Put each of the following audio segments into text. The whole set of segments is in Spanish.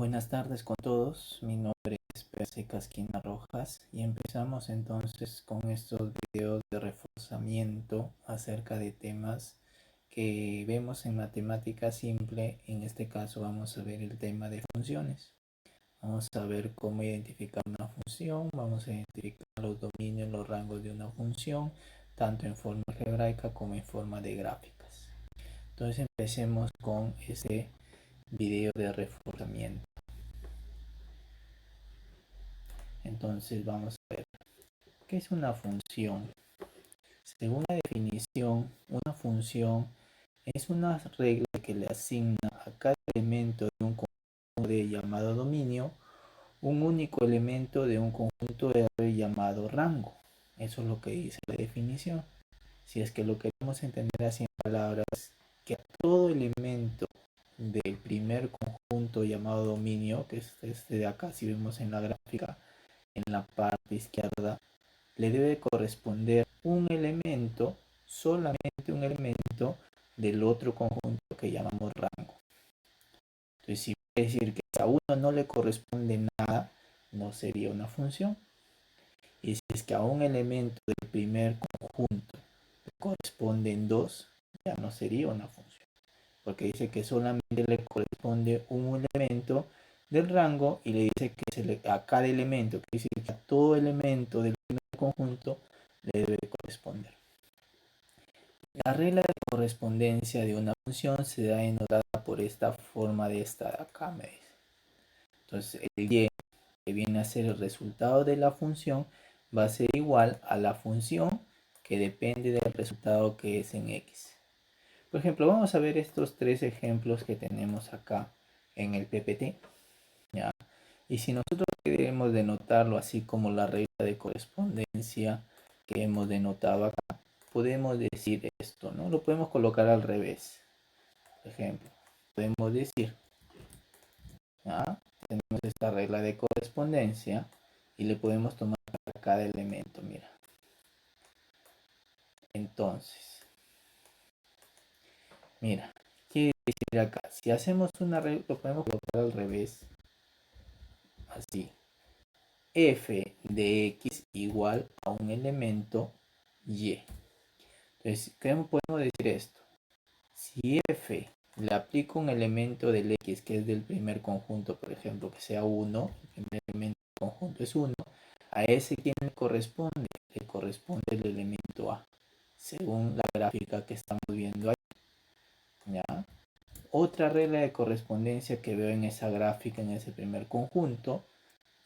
Buenas tardes con todos, mi nombre es P.C. Casquina Rojas y empezamos entonces con estos videos de reforzamiento acerca de temas que vemos en matemática simple. En este caso vamos a ver el tema de funciones. Vamos a ver cómo identificar una función, vamos a identificar los dominios, los rangos de una función, tanto en forma algebraica como en forma de gráficas. Entonces empecemos con ese video de reforzamiento. Entonces vamos a ver qué es una función. Según la definición, una función es una regla que le asigna a cada elemento de un conjunto de llamado dominio un único elemento de un conjunto R llamado rango. Eso es lo que dice la definición. Si es que lo queremos entender así en palabras, que a todo elemento del primer conjunto llamado dominio, que es este de acá, si vemos en la gráfica, en la parte izquierda, le debe corresponder un elemento, solamente un elemento del otro conjunto que llamamos rango. Entonces, si quiere decir que a uno no le corresponde nada, no sería una función. Y si es que a un elemento del primer conjunto le corresponden dos, ya no sería una función. Porque dice que solamente le corresponde un elemento del rango y le dice que a cada elemento, que dice que a todo elemento del primer conjunto le debe corresponder. La regla de correspondencia de una función se da denotada por esta forma de esta de acá, me dice. Entonces el y, que viene a ser el resultado de la función, va a ser igual a la función que depende del resultado que es en x. Por ejemplo, vamos a ver estos tres ejemplos que tenemos acá en el PPT, ¿ya? Y si nosotros queremos denotarlo así como la regla de correspondencia que hemos denotado acá, podemos decir esto, ¿no? Lo podemos colocar al revés. Por ejemplo, podemos decir, ¿ya? Tenemos esta regla de correspondencia y le podemos tomar a cada elemento, mira. Entonces, mira, quiere decir acá, si hacemos una regla, lo podemos colocar al revés, así. F de x igual a un elemento y. Entonces, ¿cómo podemos decir esto? Si f le aplico un elemento del x que es del primer conjunto, por ejemplo, que sea 1, el primer elemento del conjunto es 1, a ese ¿quién le corresponde? Le corresponde el elemento a, según la gráfica que estamos viendo ahí. ¿Ya? Otra regla de correspondencia que veo en esa gráfica, en ese primer conjunto,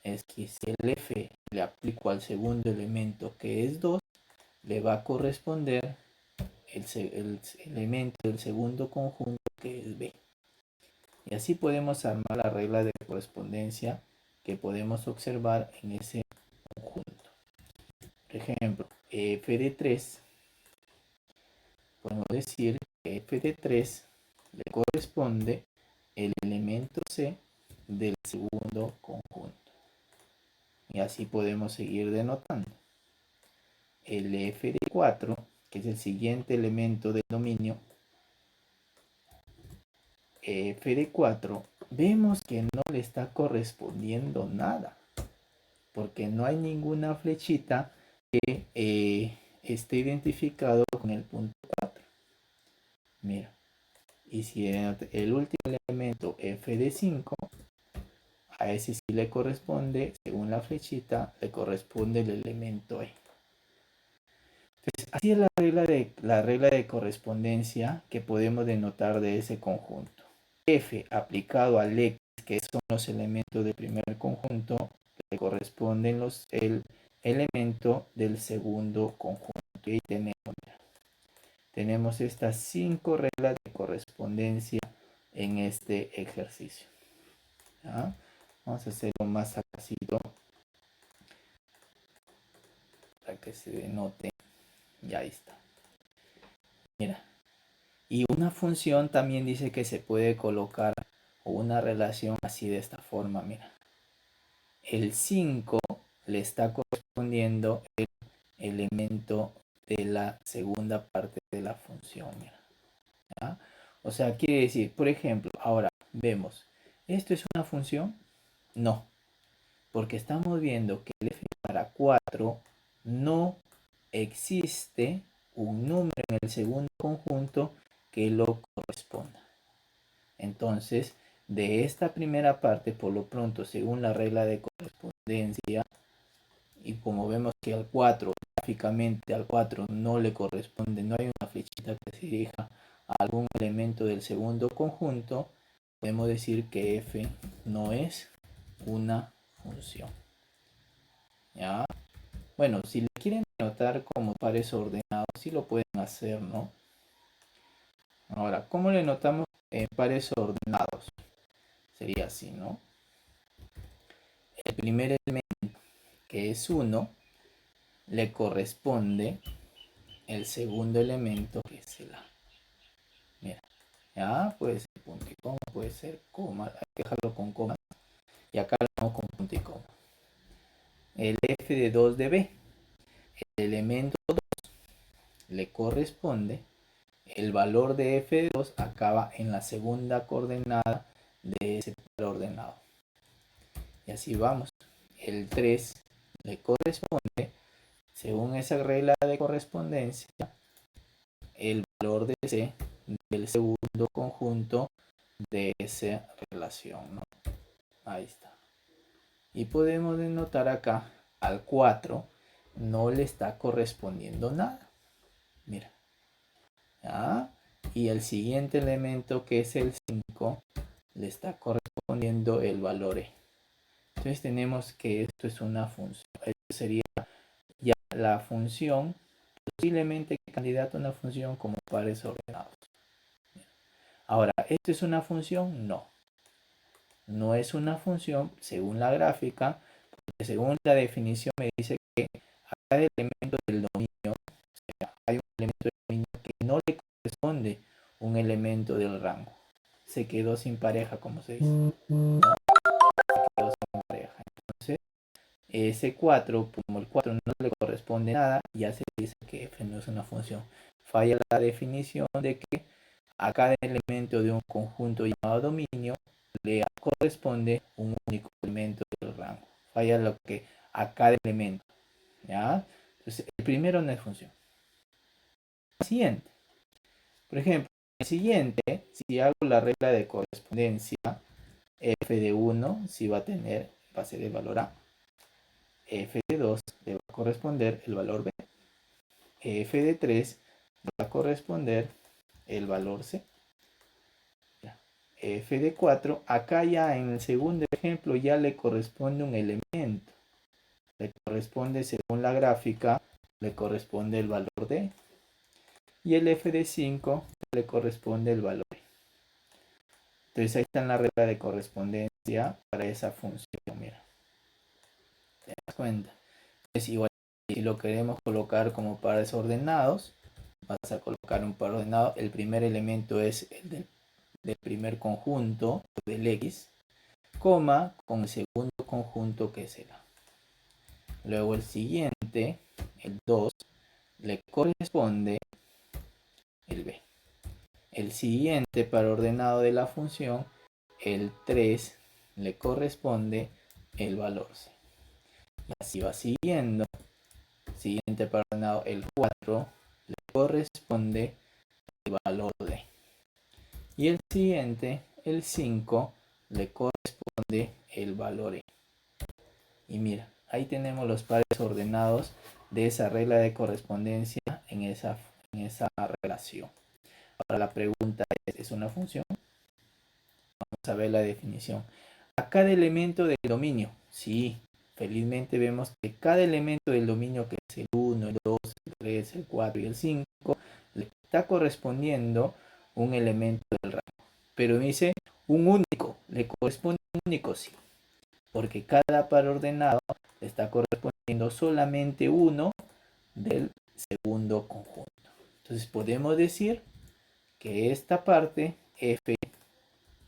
es que si el f le aplico al segundo elemento que es 2, le va a corresponder el elemento del segundo conjunto que es b. Y así podemos armar la regla de correspondencia que podemos observar en ese conjunto. Por ejemplo, f de 3, podemos decir que f de 3 le corresponde el elemento c del segundo conjunto. Y así podemos seguir denotando. El f de 4, que es el siguiente elemento del dominio, f de 4, vemos que no le está correspondiendo nada, porque no hay ninguna flechita que esté identificado con el punto 4. Mira, y si el último elemento f de 5, a ese sí le corresponde, según la flechita, le corresponde el elemento e. Entonces, así es la regla de correspondencia que podemos denotar de ese conjunto. F aplicado al X, que son los elementos del primer conjunto, le corresponden el elemento del segundo conjunto. Y ahí tenemos estas 5 reglas de correspondencia en este ejercicio. ¿Ya? Vamos a hacerlo más sacacito para que se denote. Ya está. Mira. Y una función también dice que se puede colocar una relación así de esta forma, mira. El 5 le está correspondiendo el elemento de la segunda parte de la función, mira. ¿Ya? O sea, quiere decir, por ejemplo, ahora vemos ¿Esto es una función? No, porque estamos viendo que el f para 4 no existe un número en el segundo conjunto que lo corresponda. Entonces, de esta primera parte, por lo pronto, según la regla de correspondencia, y como vemos que al 4, gráficamente al 4 no le corresponde, no hay una flechita que se dirija a algún elemento del segundo conjunto, podemos decir que f no es una función. ¿Ya? Bueno, si le quieren anotar como pares ordenados, sí lo pueden hacer, ¿no? Ahora, ¿cómo le notamos en pares ordenados? Sería así, ¿no? El primer elemento, que es 1, le corresponde el segundo elemento, que es el A. Mira, ya puede ser punto y coma, puede ser coma, hay que dejarlo con coma. Y acá lo vamos con punto y coma. El f de 2 de B, el elemento 2 le corresponde, el valor de f de 2 acaba en la segunda coordenada de ese par ordenado. Y así vamos. El 3 le corresponde, según esa regla de correspondencia, el valor de C del segundo conjunto de esa relación, ¿no? Ahí está. Y podemos denotar acá al 4 no le está correspondiendo nada. Mira. ¿Ya? Y el siguiente elemento, que es el 5, le está correspondiendo el valor E. Entonces tenemos que esto es una función. Esto sería ya la función, posiblemente candidato a una función como pares ordenados. Ahora, ¿esto es una función? No. No es una función según la gráfica, porque según la definición me dice que a cada elemento del dominio, o sea, hay un elemento del dominio que no le corresponde un elemento del rango. Se quedó sin pareja, como se dice. ¿No? Se quedó sin pareja. Entonces, ese 4, como el 4 no le corresponde nada, ya se dice que f no es una función. Falla la definición de que a cada elemento de un conjunto llamado dominio le corresponde un único elemento del rango. Falla lo que a cada elemento. ¿Ya? Entonces, el primero no es función. El siguiente. Por ejemplo, el siguiente, si hago la regla de correspondencia, f de 1 si va a tener, va a ser el valor A. F de 2 le va a corresponder el valor B. F de 3 va a corresponder el valor C. F de 4, acá ya en el segundo ejemplo ya le corresponde un elemento. Le corresponde, según la gráfica, le corresponde el valor D. Y el F de 5 le corresponde el valor E. Entonces ahí está en la regla de correspondencia para esa función, mira. ¿Te das cuenta? Es igual, si lo queremos colocar como pares ordenados, vas a colocar un par ordenado. El primer elemento es el del primer conjunto del X, coma con el segundo conjunto que es el A. Luego el siguiente, el 2, le corresponde el B. El siguiente par ordenado de la función, el 3, le corresponde el valor C. Y así va siguiendo. Siguiente par ordenado, el 4, le corresponde el valor D. Y el siguiente, el 5, le corresponde el valor E. Y mira, ahí tenemos los pares ordenados de esa regla de correspondencia en esa relación. Ahora la pregunta ¿es una función? Vamos a ver la definición. A cada elemento del dominio, sí, felizmente vemos que cada elemento del dominio, que es el 1, el 2, el 3, el 4 y el 5, le está correspondiendo un elemento del rango. Pero me dice un único, ¿le corresponde un único? Sí, porque cada par ordenado le está correspondiendo solamente uno del segundo conjunto. Entonces podemos decir que esta parte f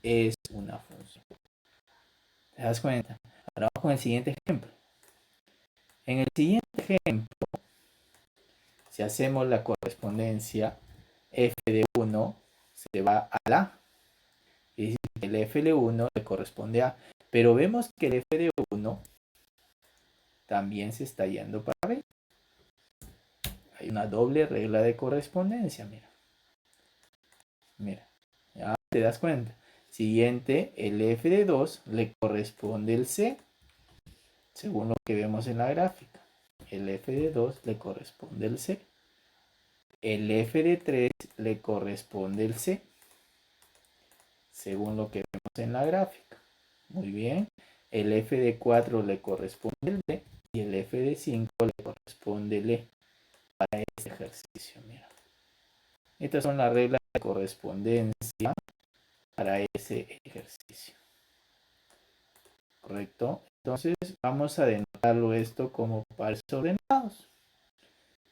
es una función. ¿Te das cuenta? Ahora vamos con el siguiente ejemplo. En el siguiente ejemplo, si hacemos la correspondencia, f de 1 se va a la, y el f de 1 le corresponde a. Pero vemos que el f de 1 también se está yendo para b. Hay una doble regla de correspondencia, mira. Mira, ya te das cuenta. Siguiente, el f de 2 le corresponde el c, según lo que vemos en la gráfica. El f de 2 le corresponde el c. El f de 3 le corresponde el c, según lo que vemos en la gráfica. Muy bien. El f de 4 le corresponde el d y el f de 5 le corresponde el e para este ejercicio. Mira. Estas son las reglas de correspondencia para ese ejercicio. ¿Correcto? Entonces vamos a denotarlo esto como pares ordenados.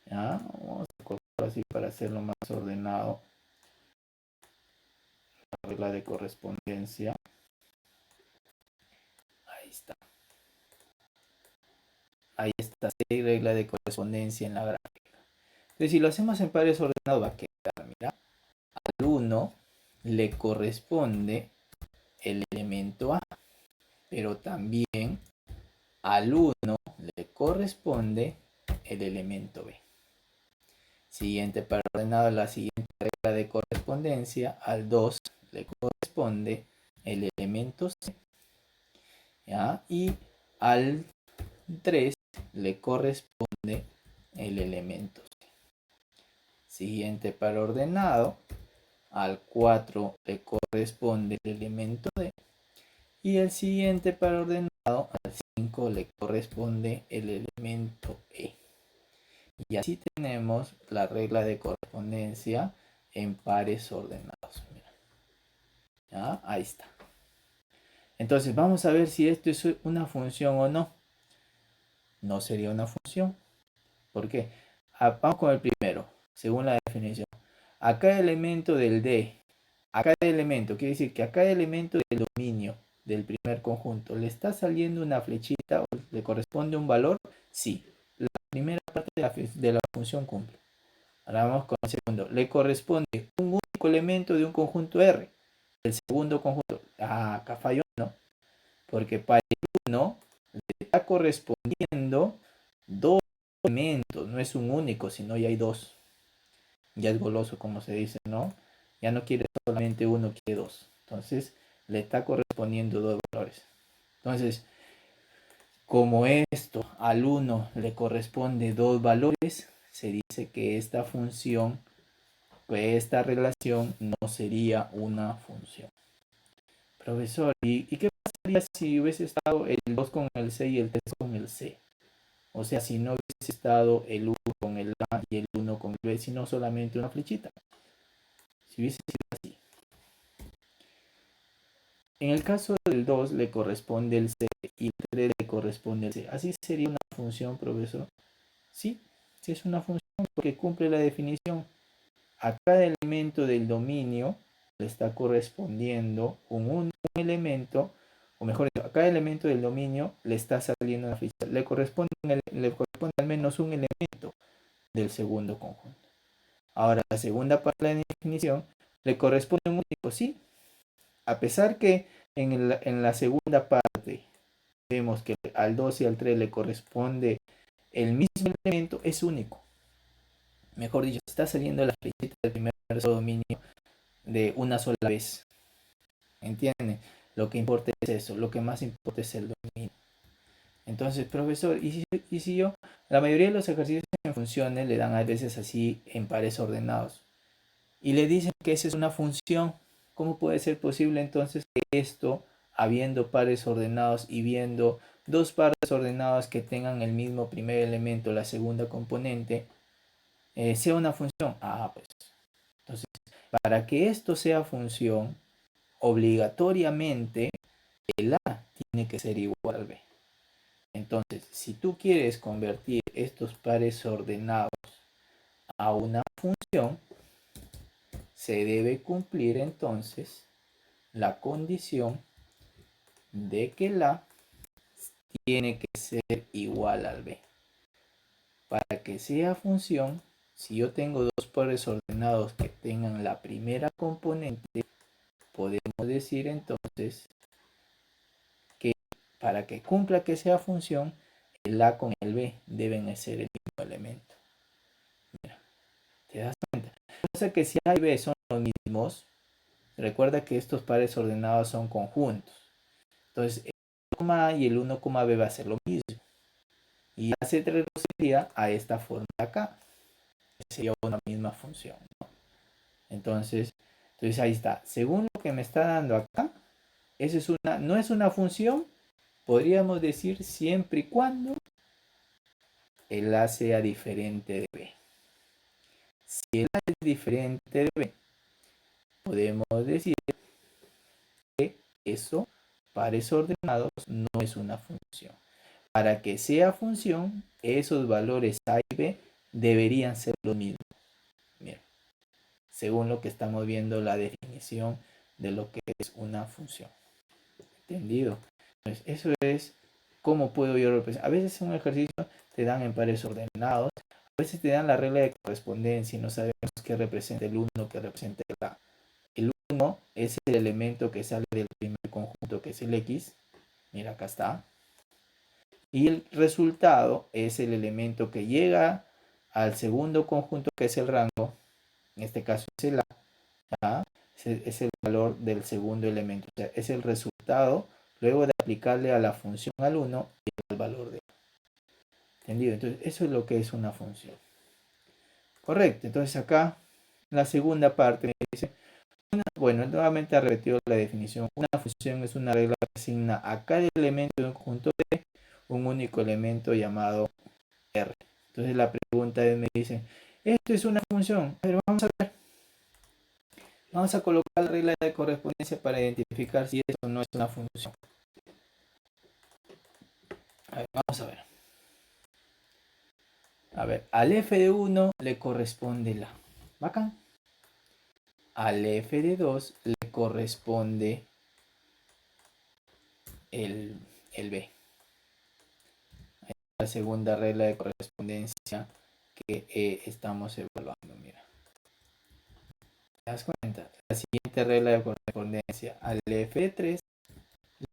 ¿Ya? Vamos a colocarlo así para hacerlo más ordenado. La regla de correspondencia. Ahí está. Ahí está, hay regla de correspondencia en la gráfica. Entonces, si lo hacemos en pares ordenados, va a quedar, mira, al 1 le corresponde el elemento A, pero también al 1 le corresponde el elemento B. Siguiente par ordenado, la siguiente regla de correspondencia, al 2 le corresponde el elemento C, ¿ya? Y al 3 le corresponde el elemento C. Siguiente par ordenado, al 4 le corresponde el elemento D. Y el siguiente par ordenado, al 5 le corresponde el elemento E. Y así tenemos la regla de correspondencia en pares ordenados. Mira. ¿Ya? Ahí está. Entonces vamos a ver si esto es una función o no. No sería una función. ¿Por qué? Vamos con el primero, según la definición. A cada elemento del D, a cada elemento, quiere decir que a cada elemento del dominio del primer conjunto le está saliendo una flechita o le corresponde un valor, sí. La primera parte de la función cumple. Ahora vamos con el segundo. Le corresponde un único elemento de un conjunto R. El segundo conjunto. Acá falló, ¿no? Porque para el 1 le está correspondiendo dos elementos. No es un único, sino ya hay dos. Ya es goloso, como se dice, ¿no? Ya no quiere solamente uno, quiere dos. Entonces, le está correspondiendo dos valores. Entonces, como esto al 1 le corresponde dos valores, se dice que esta función, que esta relación no sería una función. Profesor, ¿y qué pasaría si hubiese estado el 2 con el C y el 3 con el C? O sea, si no hubiese estado el 1 con el A y el 1 con el B, sino solamente una flechita. Si hubiese sido así. En el caso del 2 le corresponde el C y el 3 le corresponde el C. ¿Así sería una función, profesor? Sí, sí es una función porque cumple la definición. A cada elemento del dominio le está correspondiendo un elemento, o mejor dicho, a cada elemento del dominio le está saliendo una ficha. Le corresponde al menos un elemento del segundo conjunto. Ahora, la segunda parte de la definición le corresponde un único, sí. A pesar que en la segunda parte vemos que al 2 y al 3 le corresponde el mismo elemento, es único. Mejor dicho, está saliendo la flechita del primer dominio de una sola vez. ¿Entienden? Lo que importa es eso, lo que más importa es el dominio. Entonces, profesor, ¿y si yo, la mayoría de los ejercicios en funciones le dan a veces así en pares ordenados y le dicen que esa es una función? ¿Cómo puede ser posible entonces que esto, habiendo pares ordenados y viendo dos pares ordenados que tengan el mismo primer elemento, la segunda componente, sea una función? Pues entonces, para que esto sea función, obligatoriamente el A tiene que ser igual al B. Entonces, si tú quieres convertir estos pares ordenados a una función, se debe cumplir entonces la condición de que el A tiene que ser igual al B. Para que sea función, si yo tengo dos pares ordenados que tengan la primera componente, podemos decir entonces para que cumpla que sea función, el A con el B deben ser el mismo elemento. Mira, ¿te das cuenta? O sea que si A y B son los mismos, recuerda que estos pares ordenados son conjuntos. Entonces, el 1, A y el 1, B va a ser lo mismo. Y ya se reduciría a esta forma de acá. Sería una misma función, ¿no? Entonces ahí está. Según lo que me está dando acá, eso es no es una función, podríamos decir, siempre y cuando el A sea diferente de B. Si el A es diferente de B, podemos decir que eso, pares ordenados, no es una función. Para que sea función, esos valores A y B deberían ser los mismos. Bien, según lo que estamos viendo, la definición de lo que es una función. ¿Entendido? Pues eso es cómo puedo yo representar. A veces en un ejercicio te dan en pares ordenados, a veces te dan la regla de correspondencia y no sabemos qué representa el 1, qué representa el A. El 1 es el elemento que sale del primer conjunto, que es el X. Mira, acá está. Y el resultado es el elemento que llega al segundo conjunto, que es el rango. En este caso es el A. ¿Ya? Es el valor del segundo elemento. O sea, es el resultado luego de aplicarle a la función al 1 y el valor de A. ¿Entendido? Entonces, eso es lo que es una función. Correcto. Entonces, acá, la segunda parte me dice, bueno, nuevamente ha repetido la definición. Una función es una regla que asigna a cada elemento de un conjunto de un único elemento llamado R. Entonces, la pregunta es, me dice, esto es una función, pero vamos a ver. Vamos a colocar la regla de correspondencia para identificar si eso no es una función. A ver, vamos a ver. A ver, al f de 1 le corresponde la. Bacán. Al f de 2 le corresponde el b. Ahí es la segunda regla de correspondencia que estamos evaluando. Mira. ¿Te das cuenta? La siguiente regla de correspondencia. Al f de 3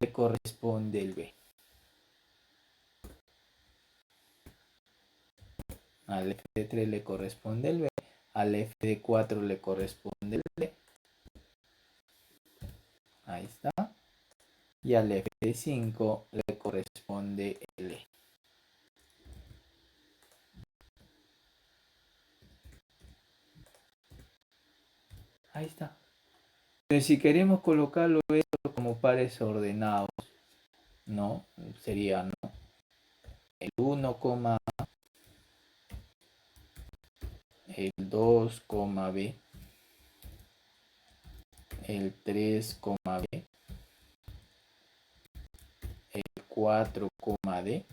le corresponde el b. Al f de 3 le corresponde el b. Al f de 4 le corresponde el b. Ahí está. Y al f de 5 le corresponde el e. Ahí está. Entonces, si queremos colocarlo esto como pares ordenados, ¿no? Sería, ¿no? El 1, el 2, b, el 3, b, el 4, d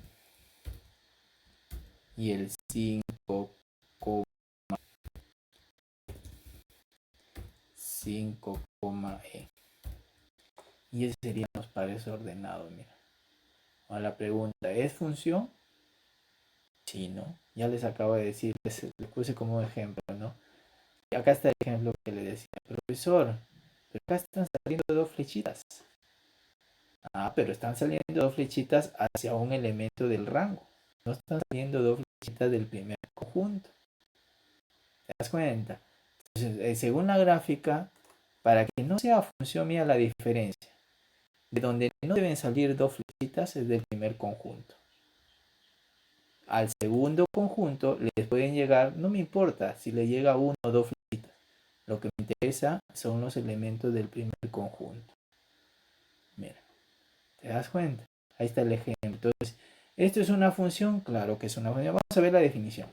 y el 5, 5, e. Y esos serían los pares ordenados, mira. Ahora la pregunta, ¿es función? Sí, ¿no? Ya les acabo de decir, les puse como ejemplo, ¿no? Y acá está el ejemplo que le decía, profesor, pero acá están saliendo dos flechitas. Ah, pero están saliendo dos flechitas hacia un elemento del rango. No están saliendo dos flechitas del primer conjunto. ¿Te das cuenta? Entonces, según la gráfica, para que no sea función mía la diferencia, de donde no deben salir dos flechitas es del primer conjunto. Al segundo conjunto les pueden llegar, no me importa si le llega uno o dos flechitas. Lo que me interesa son los elementos del primer conjunto. Mira, ¿te das cuenta? Ahí está el ejemplo. Entonces, ¿esto es una función? Claro que es una función. Vamos a ver la definición.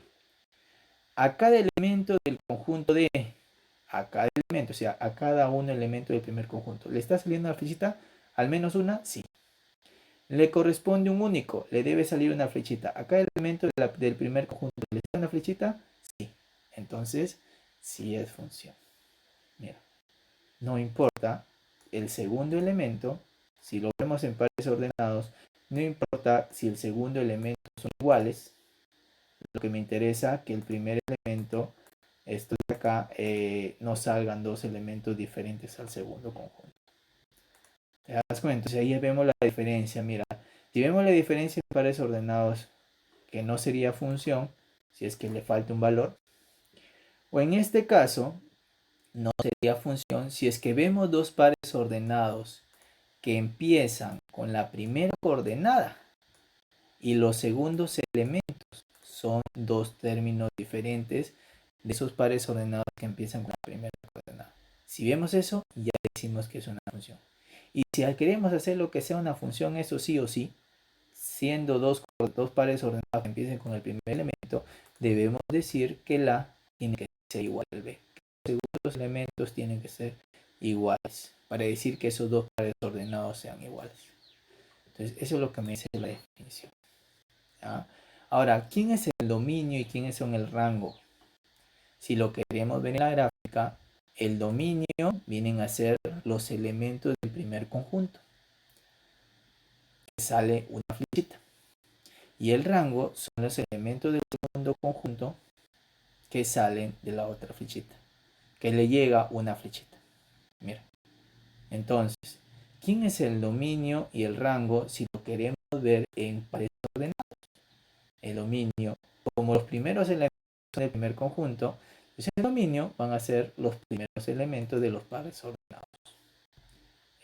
A cada elemento del conjunto de... A cada elemento, o sea, a cada uno elemento del primer conjunto. ¿Le está saliendo una flechita? ¿Al menos una? Sí. Le corresponde un único. Le debe salir una flechita. A cada elemento del primer conjunto. ¿Le está una flechita? Sí. Entonces, sí es función. Mira. No importa el segundo elemento. Si lo vemos en pares ordenados, no importa si el segundo elemento son iguales. Lo que me interesa es que el primer elemento, esto de acá, no salgan dos elementos diferentes al segundo conjunto. ¿Te das cuenta? Entonces ahí vemos la diferencia. Mira, Si vemos la diferencia en pares ordenados, que no sería función, si es que le falta un valor, o en este caso, no sería función si es que vemos dos pares ordenados que empiezan con la primera coordenada y los segundos elementos son dos términos diferentes de esos pares ordenados que empiezan con la primera coordenada. Si vemos eso, ya decimos que es una función. Y si queremos hacer lo que sea una función, eso sí o sí, siendo dos pares ordenados que empiecen con el primer elemento, debemos decir que la tiene que ser igual al b. Que los segundos elementos tienen que ser iguales para decir que esos dos pares ordenados sean iguales. Entonces, eso es lo que me dice la definición. ¿Ya? Ahora, ¿quién es el dominio y quiénes son el rango? Si lo queremos ver en la gráfica, el dominio vienen a ser los elementos del primer conjunto. Sale una flechita. Y el rango son los elementos del segundo conjunto que salen de la otra flechita. Que le llega una flechita. Mira. Entonces, ¿quién es el dominio y el rango si lo queremos ver en pares ordenados? El dominio, como los primeros elementos del primer conjunto, pues el dominio van a ser los primeros elementos de los pares ordenados.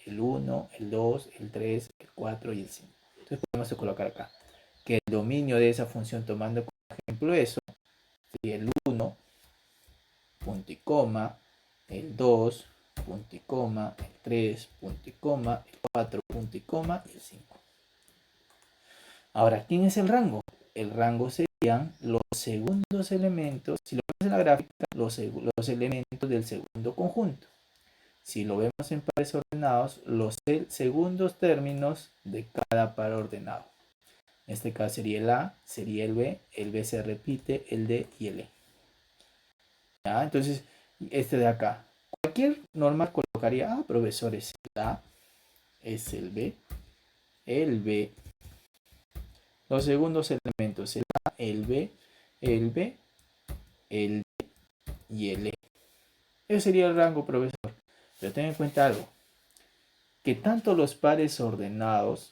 El 1, el 2, el 3, el 4 y el 5. Entonces podemos colocar acá que el dominio de esa función, tomando como ejemplo eso, sería el 1, punto y coma, el 2, punto y coma, el 3, punto y coma, el 4, punto y coma y el 5. Ahora, ¿quién es el rango? El rango serían los segundos elementos, si lo vemos en la gráfica, los elementos del segundo conjunto. Si lo vemos en pares ordenados, los segundos términos de cada par ordenado. En este caso sería el A, sería el B se repite, el D y el E. ¿Ya? Entonces, este de acá. Cualquier normal colocaría, profesor, es el A, es el B, los segundos elementos, el A, el B, el D y el E. Ese sería el rango, profesor. Pero ten en cuenta algo, que tanto los pares ordenados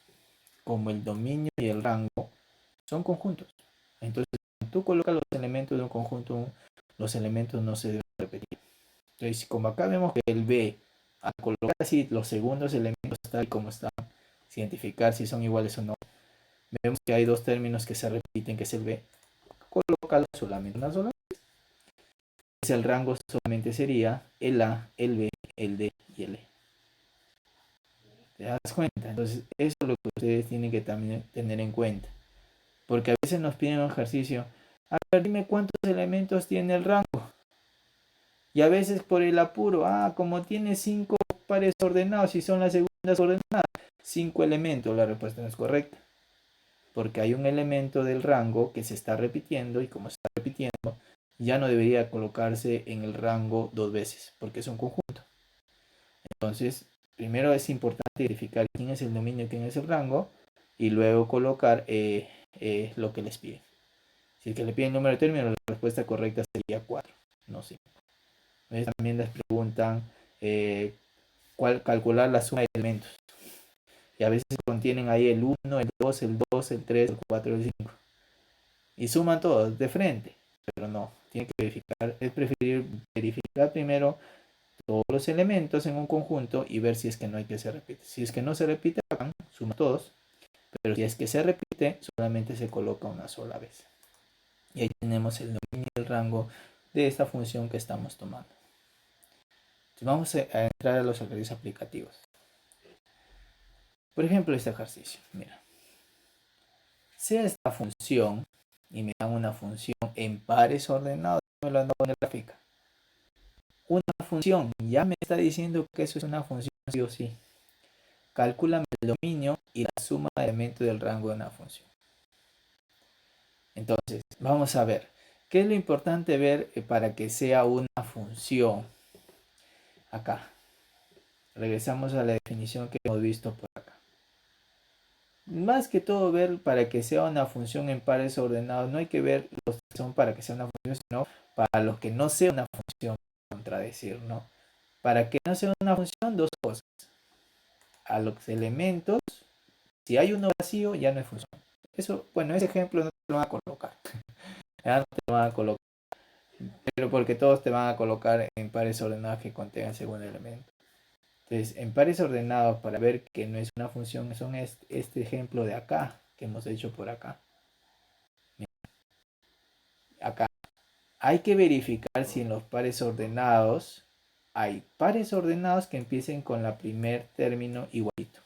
como el dominio y el rango son conjuntos. Entonces, cuando tú colocas los elementos de un conjunto, los elementos no se deben repetir. Entonces, como acá vemos que el B, al colocar así los segundos elementos tal como están, identificar si son iguales o no, vemos que hay dos términos que se repiten, que es el B. Colócalo solamente una sola vez. El rango solamente sería el A, el B, el D y el E. ¿Te das cuenta? Entonces, eso es lo que ustedes tienen que también tener en cuenta. Porque a veces nos piden un ejercicio. A ver, dime cuántos elementos tiene el rango. Y a veces por el apuro, como tiene 5 pares ordenados y son las segundas ordenadas, 5 elementos, la respuesta no es correcta. Porque hay un elemento del rango que se está repitiendo y como se está repitiendo, ya no debería colocarse en el rango dos veces, porque es un conjunto. Entonces, primero es importante verificar quién es el dominio y quién es el rango, y luego colocar lo que les piden. Si es que le piden el número de términos, la respuesta correcta sería 4, no 5. También les preguntan calcular la suma de elementos. Y a veces contienen ahí el 1, el 2, el 2, el 3, el 4, el 5. Y suman todos de frente. Pero no, tiene que verificar. Es preferir verificar primero todos los elementos en un conjunto y ver si es que no hay que se repite. Si es que no se repite, suma todos. Pero si es que se repite, solamente se coloca una sola vez. Y ahí tenemos el dominio y el rango de esta función que estamos tomando. Entonces vamos a entrar a los ejercicios aplicativos. Por ejemplo, este ejercicio. Mira. Sea esta función y me dan una función en pares ordenados, me lo han dado en la gráfica. Una función, ya me está diciendo que eso es una función sí o sí. Calcúlame el dominio y la suma de elementos del rango de una función. Entonces, vamos a ver. ¿Qué es lo importante ver para que sea una función? Acá. Regresamos a la definición que hemos visto por acá. Más que todo ver para que sea una función en pares ordenados. No hay que ver los que son para que sea una función, sino para los que no sea una función, contradecir, ¿no? Para que no sea una función, dos cosas. A los elementos Si hay uno vacío, ya no es función. Eso, bueno, ese ejemplo no te lo van a colocar. Ya no te lo van a colocar. Pero porque todos te van a colocar en pares ordenados que contengan el segundo elemento. Entonces, en pares ordenados, para ver que no es una función, son este ejemplo de acá, que hemos hecho por acá. Acá. Hay que verificar si en los pares ordenados hay pares ordenados que empiecen con la primer término igualito.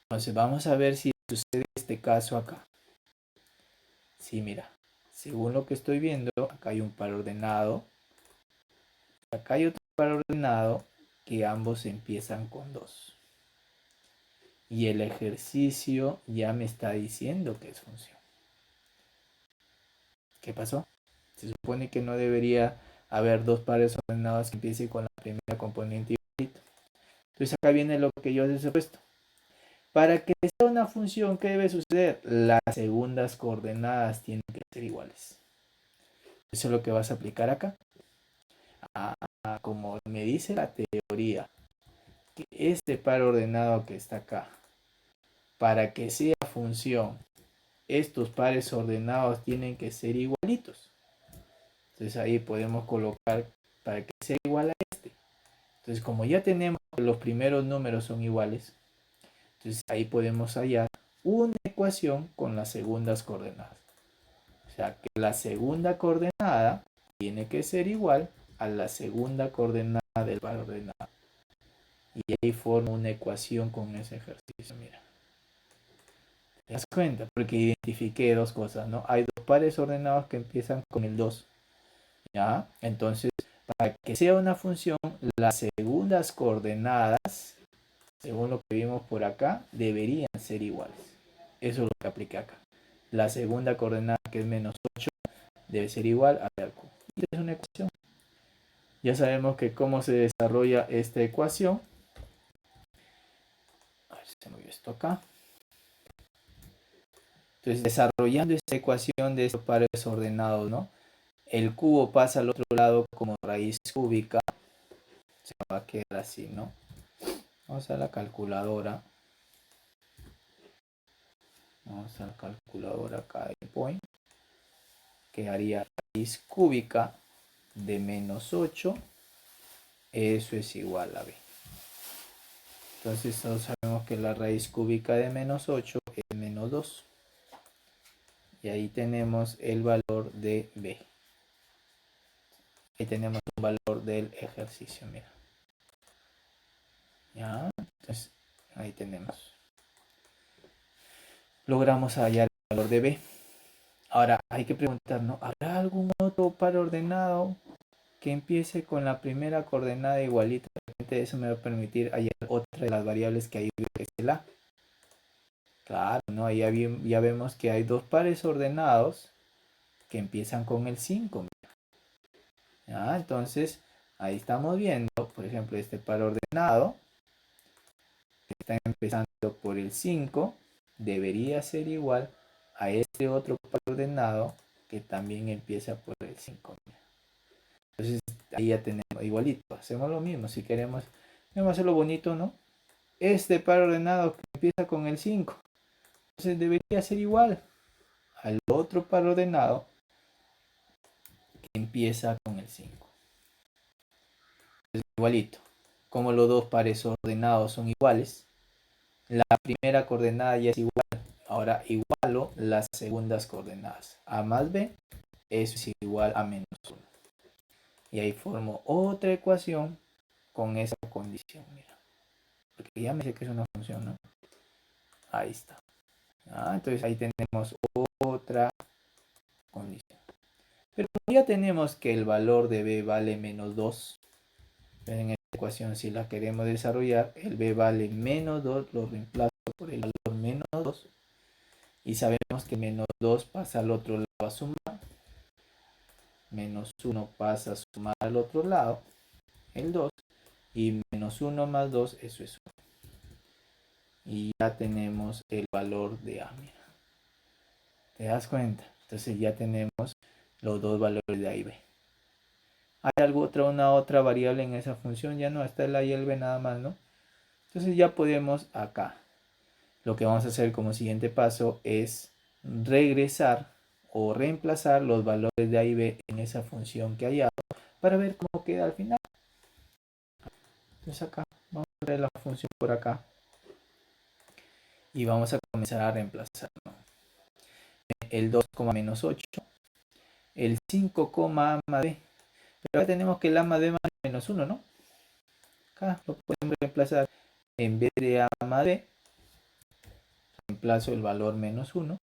Entonces, vamos a ver si sucede este caso acá. Sí, mira. Según lo que estoy viendo, acá hay un par ordenado. Acá hay otro par ordenado que ambos empiezan con 2. Y el ejercicio ya me está diciendo que es función. ¿Qué pasó? Se supone que no debería haber dos pares ordenados que empiecen con la primera componente igualito. Entonces acá viene lo que yo les he puesto. Para que sea una función, ¿qué debe suceder? Las segundas coordenadas tienen que ser iguales. Eso es lo que vas a aplicar acá. Como me dice la teoría, que este par ordenado que está acá, para que sea función, estos pares ordenados tienen que ser igualitos. Entonces ahí podemos colocar para que sea igual a este. Entonces como ya tenemos que los primeros números son iguales, entonces ahí podemos hallar una ecuación con las segundas coordenadas. O sea que la segunda coordenada tiene que ser igual a la segunda coordenada del par ordenado. Y ahí formo una ecuación con ese ejercicio. Mira. ¿Te das cuenta? Porque identifiqué dos cosas, ¿no? Hay dos pares ordenados que empiezan con el 2. ¿Ya? Entonces, para que sea una función, las segundas coordenadas, según lo que vimos por acá, deberían ser iguales. Eso es lo que apliqué acá. La segunda coordenada, que es menos 8, debe ser igual a la Q. Y es una ecuación. Ya sabemos que cómo se desarrolla esta ecuación. A ver si se movió esto acá. Entonces, desarrollando esta ecuación de estos pares ordenados, ¿no? El cubo pasa al otro lado como raíz cúbica. Se va a quedar así, ¿no? Vamos a la calculadora. Vamos a la calculadora acá de point. Que haría raíz cúbica de menos 8. Eso es igual a b. Entonces todos sabemos que la raíz cúbica de menos 8 es menos 2. Y ahí tenemos el valor de b. Ahí tenemos un valor del ejercicio, mira. Ya, entonces ahí tenemos. Logramos hallar el valor de b. Ahora hay que preguntarnos, ¿habrá algún otro par ordenado que empiece con la primera coordenada igualita? Eso me va a permitir hallar otra de las variables que hay, que es el a. Claro, ¿no? Ahí ya vemos que hay dos pares ordenados que empiezan con el 5. ¿Ya? Entonces, ahí estamos viendo, por ejemplo, este par ordenado que está empezando por el 5 debería ser igual a este otro par ordenado que también empieza por el 5. Entonces, ahí ya tenemos igualito. Hacemos lo mismo. Si queremos hacerlo bonito, ¿no? Este par ordenado que empieza con el 5. Entonces debería ser igual al otro par ordenado que empieza con el 5. Entonces, igualito. Como los dos pares ordenados son iguales, la primera coordenada ya es igual. Ahora igualo las segundas coordenadas. A más b, eso es igual a menos 1. Y ahí formo otra ecuación con esa condición. Mira. Porque ya me sé que es una función, ¿no? Ahí está. Entonces ahí tenemos otra condición. Pero ya tenemos que el valor de b vale menos 2. En esta ecuación, si la queremos desarrollar, el b vale menos 2, lo reemplazo por el valor menos 2. Y sabemos que menos 2 pasa al otro lado a sumar. Menos 1 pasa a sumar al otro lado, el 2. Y menos 1 más 2, eso es 1. Y ya tenemos el valor de a. Mira. ¿Te das cuenta? Entonces ya tenemos los dos valores de a y b. ¿Hay una otra variable en esa función? Ya no, está el a y el b nada más, ¿no? Entonces ya podemos acá lo que vamos a hacer como siguiente paso es regresar o reemplazar los valores de A y B en esa función que hay para ver cómo queda al final. Entonces acá vamos a ver la función por acá y vamos a comenzar a reemplazar, ¿no? El 2, menos 8, el 5, a más b. Pero acá tenemos que el a más b más menos 1, ¿no? Acá lo podemos reemplazar en vez de a más b, reemplazo el valor menos 1.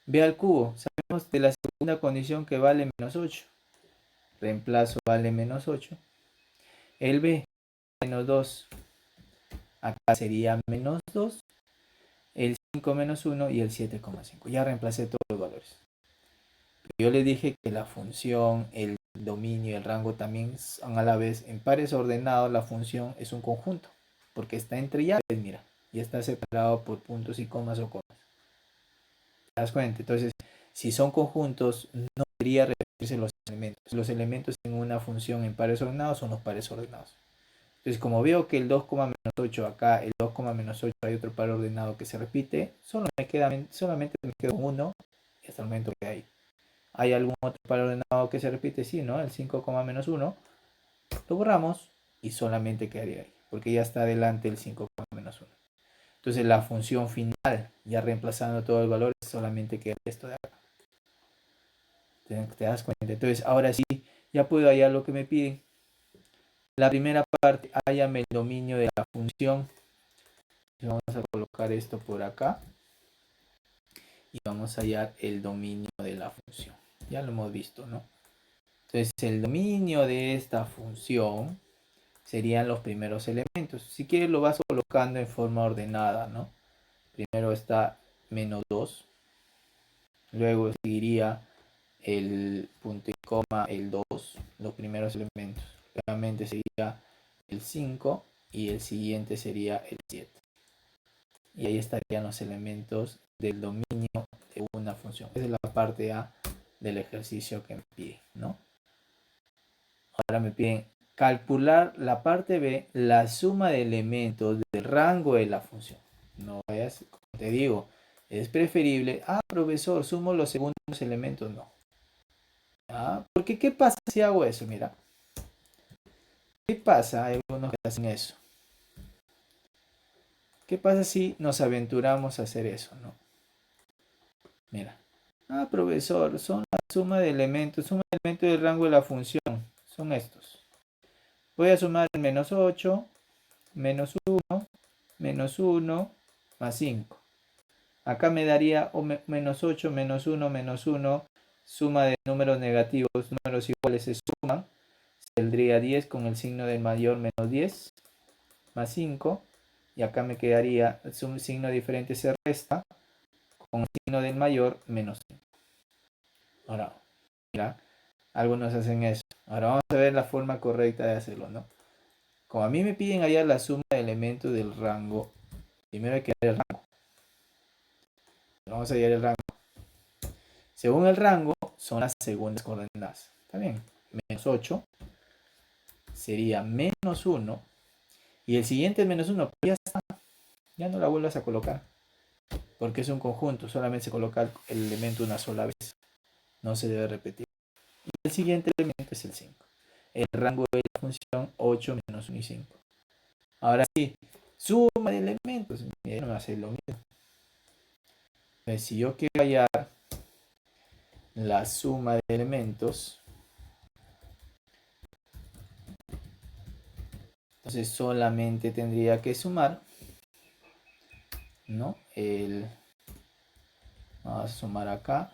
B al cubo, sabemos de la segunda condición que vale menos 8. Reemplazo vale menos 8. El b, menos 2. Acá sería menos 2. El 5 menos 1 y el 7,5. Ya reemplacé todos los valores. Yo les dije que la función, el dominio y el rango también son a la vez en pares ordenados. La función es un conjunto porque está entre llaves, mira, y está separado por puntos y comas o comas. ¿Te das cuenta? Entonces, si son conjuntos, no debería repetirse los elementos. Los elementos en una función en pares ordenados son los pares ordenados. Entonces, como veo que el 2, menos 8 acá, el 2, menos 8 hay otro par ordenado que se repite, solamente me quedo uno y hasta el momento que hay. ¿Hay algún otro par ordenado que se repite? Sí, ¿no? El 5, menos 1 lo borramos y solamente quedaría ahí, porque ya está adelante el 5, menos 1. Entonces la función final, ya reemplazando todos los valores, solamente queda esto de acá. ¿Te das cuenta? Entonces ahora sí, ya puedo hallar lo que me piden. La primera parte, hállame el dominio de la función. Vamos a colocar esto por acá. Y vamos a hallar el dominio de la función. Ya lo hemos visto, ¿no? Entonces el dominio de esta función serían los primeros elementos. Si quieres lo vas colocando en forma ordenada, ¿no? Primero está menos 2. Luego seguiría el punto y coma, el 2, los primeros elementos. Realmente sería el 5 y el siguiente sería el 7. Y ahí estarían los elementos del dominio de una función. Esa es la parte A del ejercicio que me pide, ¿no? Ahora me piden calcular la parte B, la suma de elementos del rango de la función. No vayas, como te digo, es preferible, profesor, sumo los segundos elementos, no. Porque ¿qué pasa si hago eso? Mira, ¿qué pasa? Hay algunos que hacen eso. ¿Qué pasa si nos aventuramos a hacer eso, no? Mira, profesor, son la suma de elementos del rango de la función, son estos. Voy a sumar el menos 8, menos 1, menos 1, más 5. Acá me daría menos 8, menos 1, menos 1, suma de números negativos, números iguales se suman, saldría 10 con el signo del mayor menos 10, más 5, y acá me quedaría un signo diferente se resta, con el signo del mayor menos 5. Ahora, mira, algunos hacen eso. Ahora vamos a ver la forma correcta de hacerlo, ¿no? Como a mí me piden hallar la suma de elementos del rango, primero hay que hallar el rango. Vamos a hallar el rango. Según el rango, son las segundas coordenadas. ¿Está bien? Menos 8 sería menos 1. Y el siguiente es menos 1. Ya está. Ya no la vuelvas a colocar. Porque es un conjunto. Solamente se coloca el elemento una sola vez. No se debe repetir. Y el siguiente elemento es el 5. El rango de la función 8 menos 1 y 5. Ahora sí, suma de elementos. No va a ser lo mismo. Entonces, si yo quiero hallar la suma de elementos, entonces solamente tendría que sumar, ¿no? Vamos a sumar acá.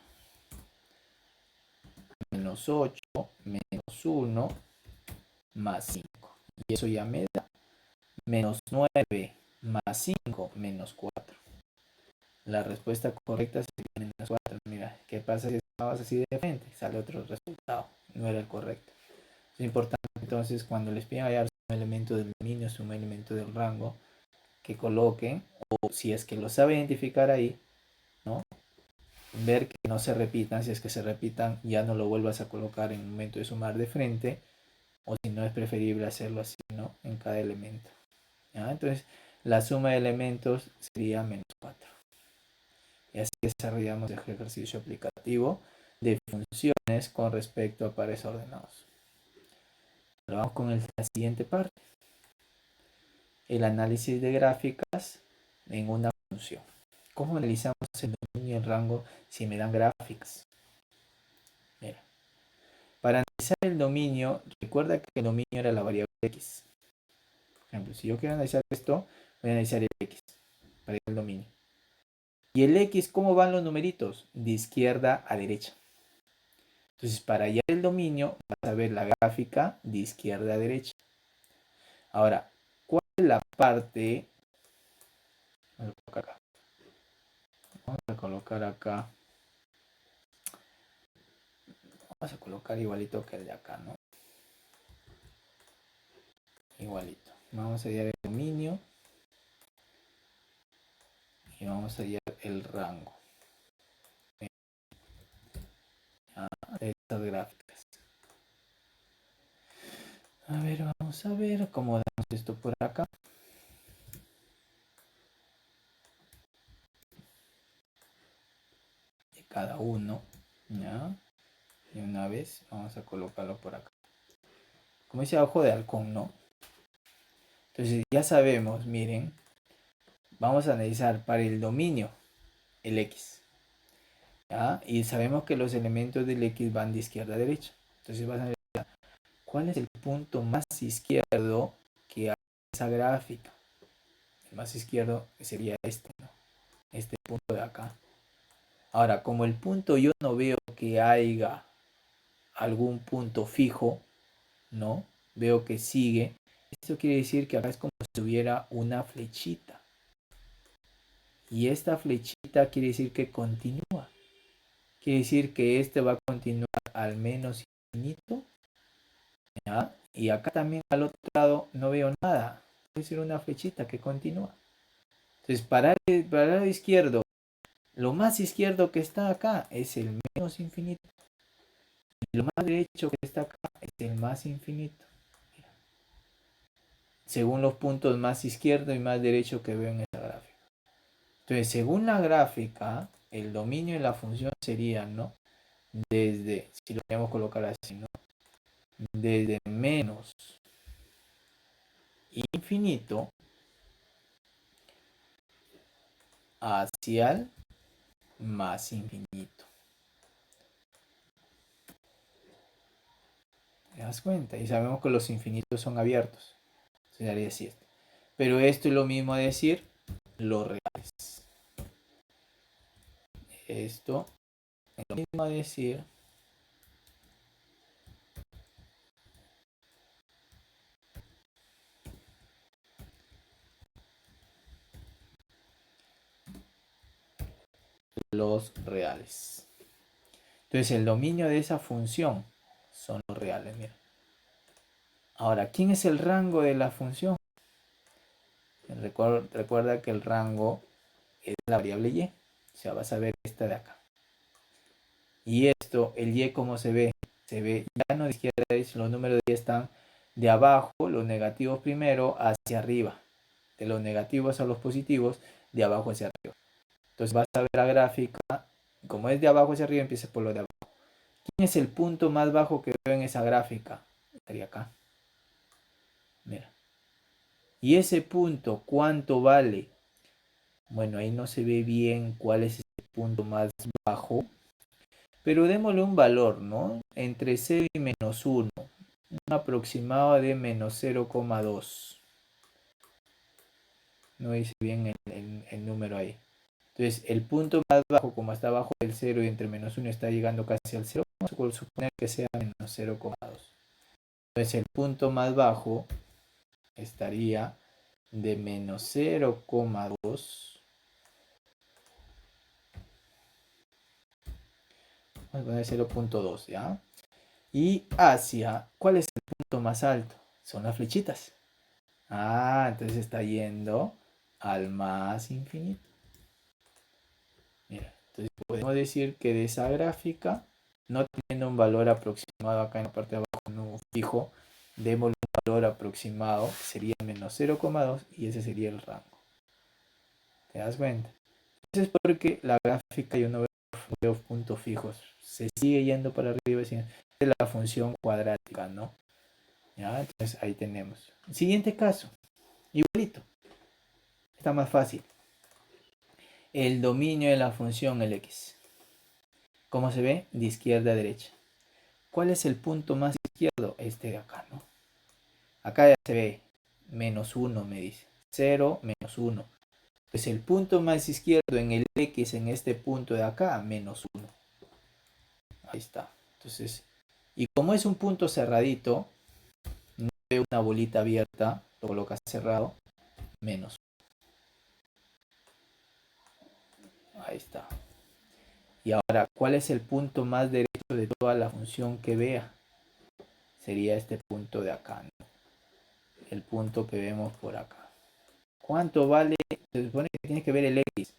Menos 8, menos 1, más 5. Y eso ya me da menos 9, más 5, menos 4. La respuesta correcta sería menos 4. Mira, ¿qué pasa si sumabas así de frente? Sale otro resultado. No era el correcto. Es importante entonces cuando les piden hallar un elemento del dominio, un elemento del rango, que coloquen, o si es que lo sabe identificar ahí, ¿no? Ver que no se repitan. Si es que se repitan, ya no lo vuelvas a colocar en el momento de sumar de frente, o si no es preferible hacerlo así, ¿no? En cada elemento. ¿Ya? Entonces, la suma de elementos sería menos 4. Y así desarrollamos el ejercicio aplicativo de funciones con respecto a pares ordenados. Ahora vamos con la siguiente parte. El análisis de gráficas en una función. ¿Cómo analizamos el dominio y el rango si me dan gráficas? Mira, para analizar el dominio, recuerda que el dominio era la variable x. Por ejemplo, si yo quiero analizar esto, voy a analizar el x para el dominio. Y el x, ¿cómo van los numeritos? De izquierda a derecha. Entonces, para hallar el dominio, vas a ver la gráfica de izquierda a derecha. Ahora, ¿cuál es la parte? Vamos a colocar acá. Vamos a colocar igualito que el de acá, ¿no? Igualito. Vamos a hallar el dominio. Y vamos a hallar el rango. De estas gráficas. A ver, vamos a ver. Acomodamos esto por acá. De cada uno. ¿Ya? Y una vez vamos a colocarlo por acá. Como dice ojo de halcón, ¿no? Entonces ya sabemos, miren. Vamos a analizar para el dominio el x. ¿Ya? Y sabemos que los elementos del x van de izquierda a derecha. Entonces vas a ver cuál es el punto más izquierdo que hay en esa gráfica. El más izquierdo sería este, ¿no? Este punto de acá. Ahora, como el punto yo no veo que haya algún punto fijo, ¿no? Veo que sigue. Esto quiere decir que acá es como si hubiera una flechita. Y esta flechita quiere decir que continúa. Quiere decir que este va a continuar al menos infinito. ¿Ya? Y acá también al otro lado no veo nada. Puede ser una flechita que continúa. Entonces, para el lado izquierdo, lo más izquierdo que está acá es el menos infinito. Y lo más derecho que está acá es el más infinito. Mira. Según los puntos más izquierdo y más derecho que veo en esta gráfica. Entonces, según la gráfica, el dominio de la función sería, ¿no? Desde, si lo queremos colocar así, ¿no? Desde menos infinito hacia el más infinito. ¿Te das cuenta? Y sabemos que los infinitos son abiertos. Se daría así esto. Pero esto es lo mismo a decir los reales. Esto es lo mismo a decir los reales. Entonces el dominio de esa función son los reales. Mira. Ahora, ¿quién es el rango de la función? Recuerda que el rango es la variable y. O sea, vas a ver esta de acá. Y esto, el y, ¿cómo se ve? Se ve ya no de izquierda a derecha, los números de y están de abajo, los negativos primero, hacia arriba. De los negativos a los positivos, de abajo hacia arriba. Entonces vas a ver la gráfica, como es de abajo hacia arriba, empieza por lo de abajo. ¿Quién es el punto más bajo que veo en esa gráfica? Estaría acá. Mira. Y ese punto, ¿cuánto vale? Bueno, ahí no se ve bien cuál es ese punto más bajo. Pero démosle un valor, ¿no? Entre 0 y menos 1. Un aproximado de menos 0,2. No dice bien el número ahí. Entonces, el punto más bajo, como está abajo del 0 y entre menos 1 está llegando casi al 0, vamos a suponer que sea menos 0,2. Entonces, el punto más bajo estaría de menos 0,2. Vamos a poner 0,2, ¿ya? Y hacia, ¿cuál es el punto más alto? Son las flechitas. Ah, entonces está yendo al más infinito. Mira, entonces podemos decir que de esa gráfica, no teniendo un valor aproximado acá en la parte de abajo, no fijo, demos un valor aproximado, sería menos 0,2 y ese sería el rango. ¿Te das cuenta? Eso es porque la gráfica yo no veo puntos fijos. Se sigue yendo para arriba. Es la función cuadrática, ¿no? ¿Ya? Entonces ahí tenemos. Siguiente caso. Igualito. Está más fácil. El dominio de la función Lx. ¿Cómo se ve? De izquierda a derecha. ¿Cuál es el punto más izquierdo? Este de acá, ¿no? Acá ya se ve menos 1, me dice. 0, menos 1. Pues el punto más izquierdo en el X, en este punto de acá, menos 1. Ahí está. Entonces, y como es un punto cerradito, no veo una bolita abierta, lo colocas cerrado, menos 1. Ahí está. Y ahora, ¿cuál es el punto más derecho de toda la función que vea? Sería este punto de acá, ¿no? El punto que vemos por acá. ¿Cuánto vale? Se supone que tiene que ver el X.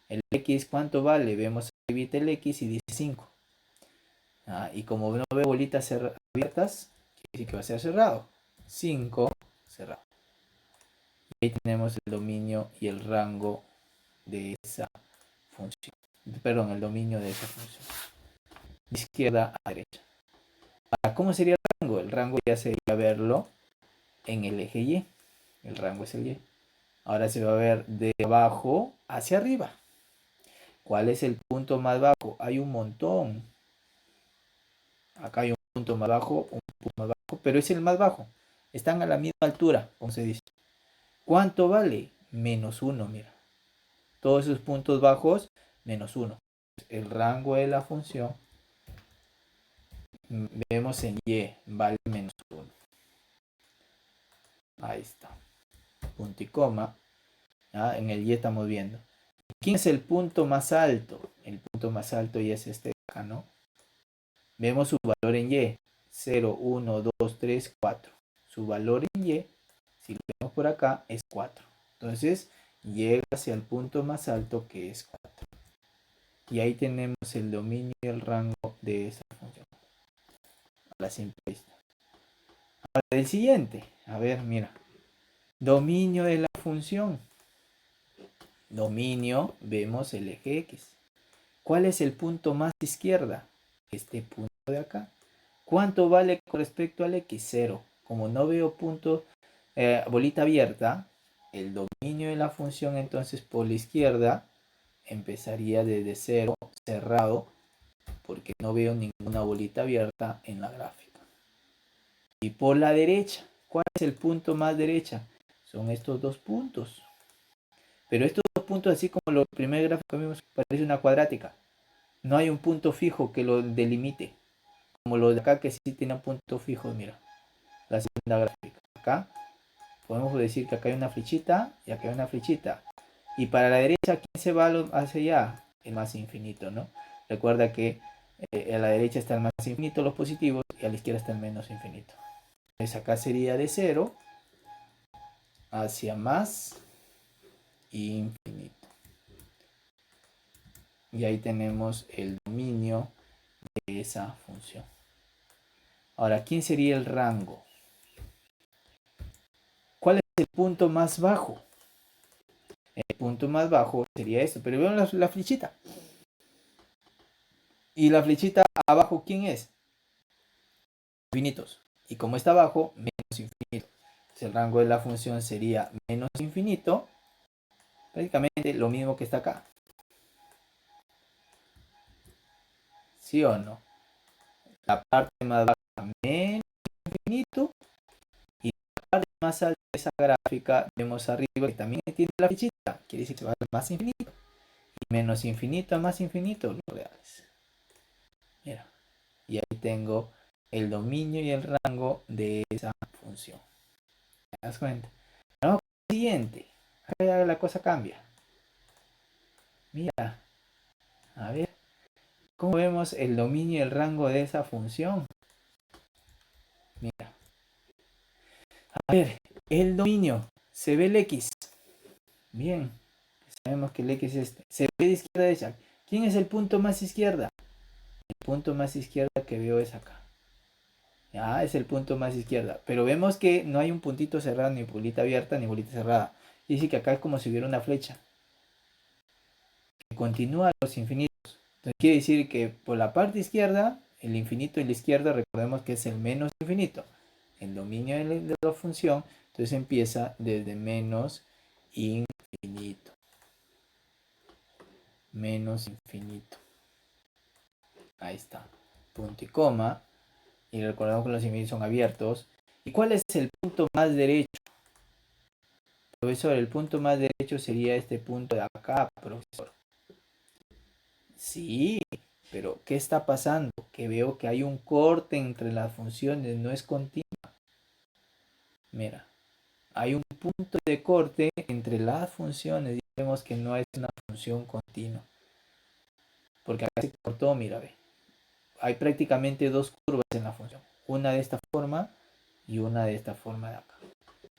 El X, ¿cuánto vale? Vemos ahí el X y dice 5. Y como no veo bolitas abiertas, quiere decir que va a ser cerrado. 5, cerrado. Y ahí tenemos el dominio y el rango de esa función. Perdón, el dominio de esa función. De izquierda a derecha. ¿Cómo sería el rango? El rango ya sería verlo en el eje Y. El rango es el Y. Ahora se va a ver de abajo hacia arriba. ¿Cuál es el punto más bajo? Hay un montón. Acá hay un punto más bajo, un punto más bajo, pero es el más bajo. Están a la misma altura, como se dice. ¿Cuánto vale? Menos 1, mira. Todos esos puntos bajos, menos 1. El rango de la función, vemos en Y, vale menos 1. Ahí está. Punto y coma. En el Y estamos viendo. ¿Quién es el punto más alto? El punto más alto y es este de acá, ¿no? Vemos su valor en Y. 0, 1, 2, 3, 4. Su valor en Y, si lo vemos por acá, es 4. Entonces, llega hacia el punto más alto que es 4. Y ahí tenemos el dominio y el rango de esa función. A la simple vista. Ahora, el siguiente. A ver, mira. Dominio de la función. Dominio, vemos el eje X. ¿Cuál es el punto más izquierda? Este punto de acá. ¿Cuánto vale con respecto al X? 0. Como no veo punto, bolita abierta, el dominio de la función entonces por la izquierda empezaría desde 0, cerrado, porque no veo ninguna bolita abierta en la gráfica. Y por la derecha, ¿cuál es el punto más derecha? Son estos dos puntos. Pero estos dos puntos, así como el primer gráfico que vimos, parece una cuadrática. No hay un punto fijo que lo delimite. Como lo de acá que sí tiene un punto fijo, mira. La segunda gráfica. Acá podemos decir que acá hay una flechita y acá hay una flechita. Y para la derecha, ¿quién se va hacia allá? El más infinito, ¿no? Recuerda que a la derecha está el más infinito, los positivos, y a la izquierda está el menos infinito. Entonces acá sería de 0 hacia más infinito. Y ahí tenemos el dominio de esa función. Ahora, ¿quién sería el rango? ¿Cuál es el punto más bajo? El punto más bajo sería esto, pero vean la flechita. Y la flechita abajo, ¿quién es? Infinitos. Y como está abajo, menos infinito. Entonces el rango de la función sería menos infinito. Prácticamente lo mismo que está acá. ¿Sí o no? La parte más baja, menos infinito. Y la parte más alta de esa gráfica, vemos arriba que también tiene la flechita. Quiere decir que se va a más infinito. Y menos infinito a más infinito, los reales. Mira. Y ahí tengo el dominio y el rango de esa función. ¿Te das cuenta? Vamos con el siguiente. Acá la cosa cambia. Mira, a ver, ¿cómo vemos el dominio y el rango de esa función? Mira, a ver, el dominio, se ve el X. Bien, sabemos que el X es este. Se ve de izquierda a derecha. ¿Quién es el punto más izquierda? El punto más izquierda que veo es acá. Ya, es el punto más izquierda. Pero vemos que no hay un puntito cerrado, ni bolita abierta, ni bolita cerrada. Dice que acá es como si hubiera una flecha. continúa a los infinitos. Entonces quiere decir que por la parte izquierda, el infinito en la izquierda, recordemos que es el menos infinito. El dominio de la función, entonces empieza desde menos infinito. Menos infinito. Ahí está. Punto y coma. Y recordamos que los infinitos son abiertos. ¿Y cuál es el punto más derecho? Profesor, el punto más derecho sería este punto de acá, profesor. Sí, pero ¿qué está pasando? Que veo que hay un corte entre las funciones, no es continua. Mira, hay un punto de corte entre las funciones y vemos que no es una función continua. Porque acá se cortó, mira, ve. Hay prácticamente dos curvas en la función. Una de esta forma y una de esta forma de acá.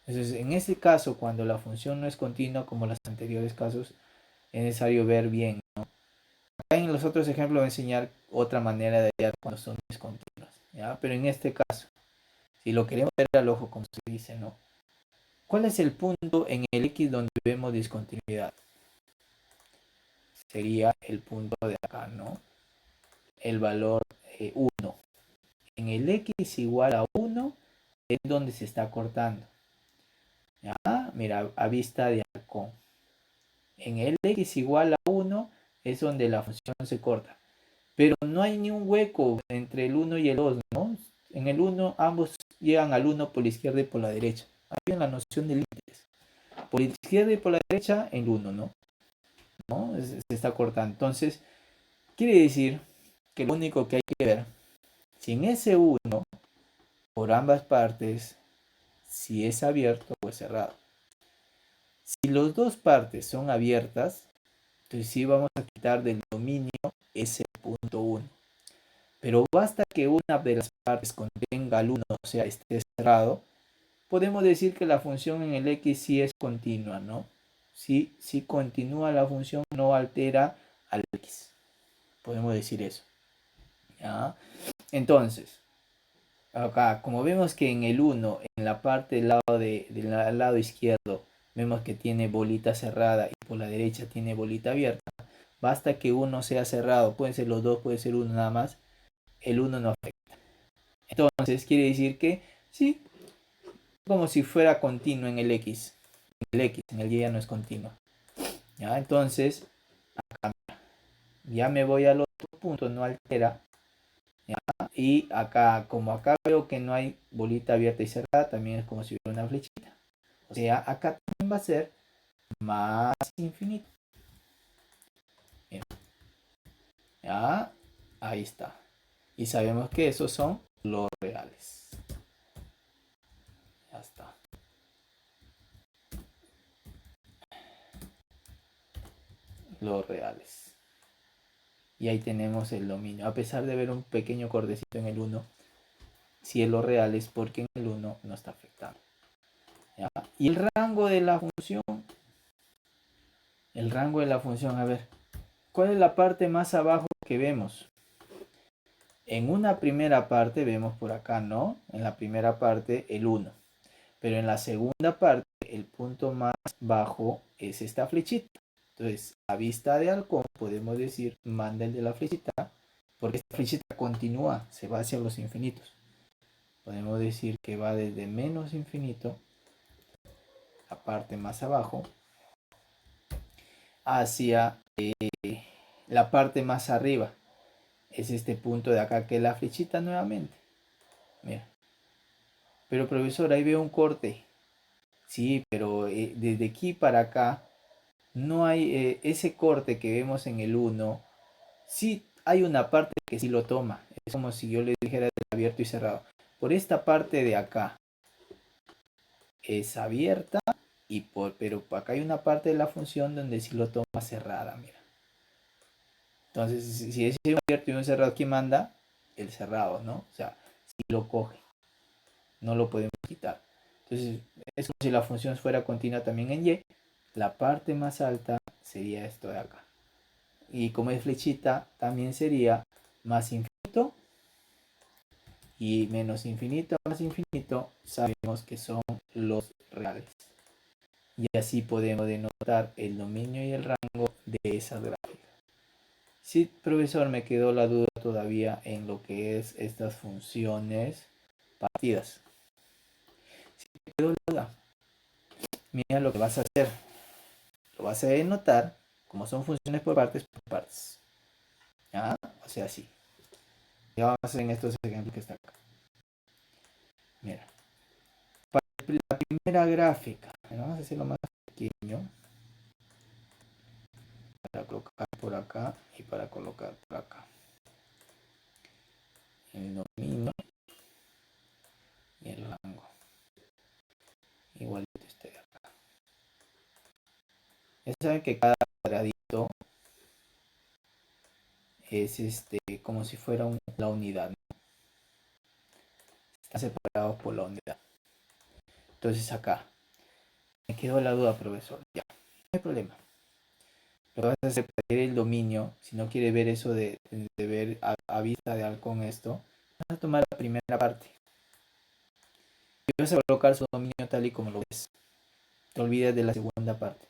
Entonces, en este caso, cuando la función no es continua, como los anteriores casos, es necesario ver bien, ¿no? Acá en los otros ejemplos voy a enseñar otra manera de hallar cuando son discontinuas, ¿ya? Pero en este caso, si lo queremos ver al ojo, como se dice, ¿no? ¿Cuál es el punto en el X donde vemos discontinuidad? Sería el punto de acá, ¿no? El valor 1. En el X igual a 1 es donde se está cortando. ¿Ya? Mira, a vista de halcón. En el X igual a 1 es donde la función se corta. Pero no hay ni un hueco entre el 1 y el 2, ¿no? En el 1 ambos llegan al 1 por la izquierda y por la derecha. Hay la noción de límites. Por la izquierda y por la derecha el 1, ¿no? ¿No? Se está cortando. Entonces, quiere decir que lo único que hay que ver, si en ese 1, por ambas partes, si es abierto o es cerrado. Si las dos partes son abiertas, entonces sí vamos a quitar del dominio ese punto 1. Pero basta que una de las partes contenga el 1, o sea, esté cerrado, podemos decir que la función en el X sí es continua, ¿no? Sí continúa la función, no altera al X. Podemos decir eso. ¿Ya? Entonces, acá, como vemos que en el 1, en la parte del lado izquierdo, vemos que tiene bolita cerrada y por la derecha tiene bolita abierta. Basta que uno sea cerrado, pueden ser los dos, puede ser uno nada más, el 1 no afecta. Entonces quiere decir que sí, como si fuera continuo en el X. En el Y ya no es continuo. ¿Ya? Entonces, acá ya me voy al otro punto, no altera. ¿Ya? Y acá, como acá veo que no hay bolita abierta y cerrada, también es como si hubiera una flechita. O sea, acá también va a ser más infinito. Mira. ¿Ya? Ahí está. Y sabemos que esos son los reales. Ya está. Los reales. Y ahí tenemos el dominio. A pesar de ver un pequeño cordecito en el 1, si es los reales porque en el 1 no está afectado. ¿Ya? Y el rango de la función. El rango de la función, a ver. ¿Cuál es la parte más abajo que vemos? En una primera parte vemos por acá, ¿no? En la primera parte el 1. Pero en la segunda parte el punto más bajo es esta flechita. Entonces, a vista de halcón podemos decir manda el de la flechita, porque esta flechita continúa, se va hacia los infinitos. Podemos decir que va desde menos infinito, la parte más abajo, hacia la parte más arriba. Es este punto de acá que es la flechita nuevamente. Mira. Pero profesor, ahí veo un corte. Sí, pero desde aquí para acá no hay ese corte que vemos en el 1. Sí hay una parte que sí lo toma. Es como si yo le dijera abierto y cerrado. Por esta parte de acá es abierta, pero acá hay una parte de la función donde sí lo toma cerrada, mira. Entonces, si es un abierto y un cerrado, ¿quién manda? El cerrado, ¿no? O sea, si lo coge, no lo podemos quitar. Entonces, es como si la función fuera continua también en Y. La parte más alta sería esto de acá. Y como es flechita, también sería más infinito y menos infinito más infinito. Sabemos que son los reales. Y así podemos denotar el dominio y el rango de esas gráficas. Sí, profesor, me quedó la duda todavía en lo que es estas funciones partidas. Si me quedó la duda, mira lo que vas a hacer. Lo vas a denotar como son funciones por partes. ¿Ya? O sea, así. Ya vamos a hacer en estos ejemplos que está acá. Mira. Para la primera gráfica, vamos a hacerlo más pequeño. Para colocar por acá y para colocar por acá. El dominio y el rango. Igualito este de acá. Ya saben que cada cuadradito es como si fuera la unidad, ¿no? Están separados por la unidad. Entonces acá me quedó la duda, profesor. Ya, no hay problema. Lo que vas a hacer para ver el dominio, si no quiere ver eso de ver a vista de halcón esto, vas a tomar la primera parte y vas a colocar su dominio tal y como lo ves. Te olvides de la segunda parte.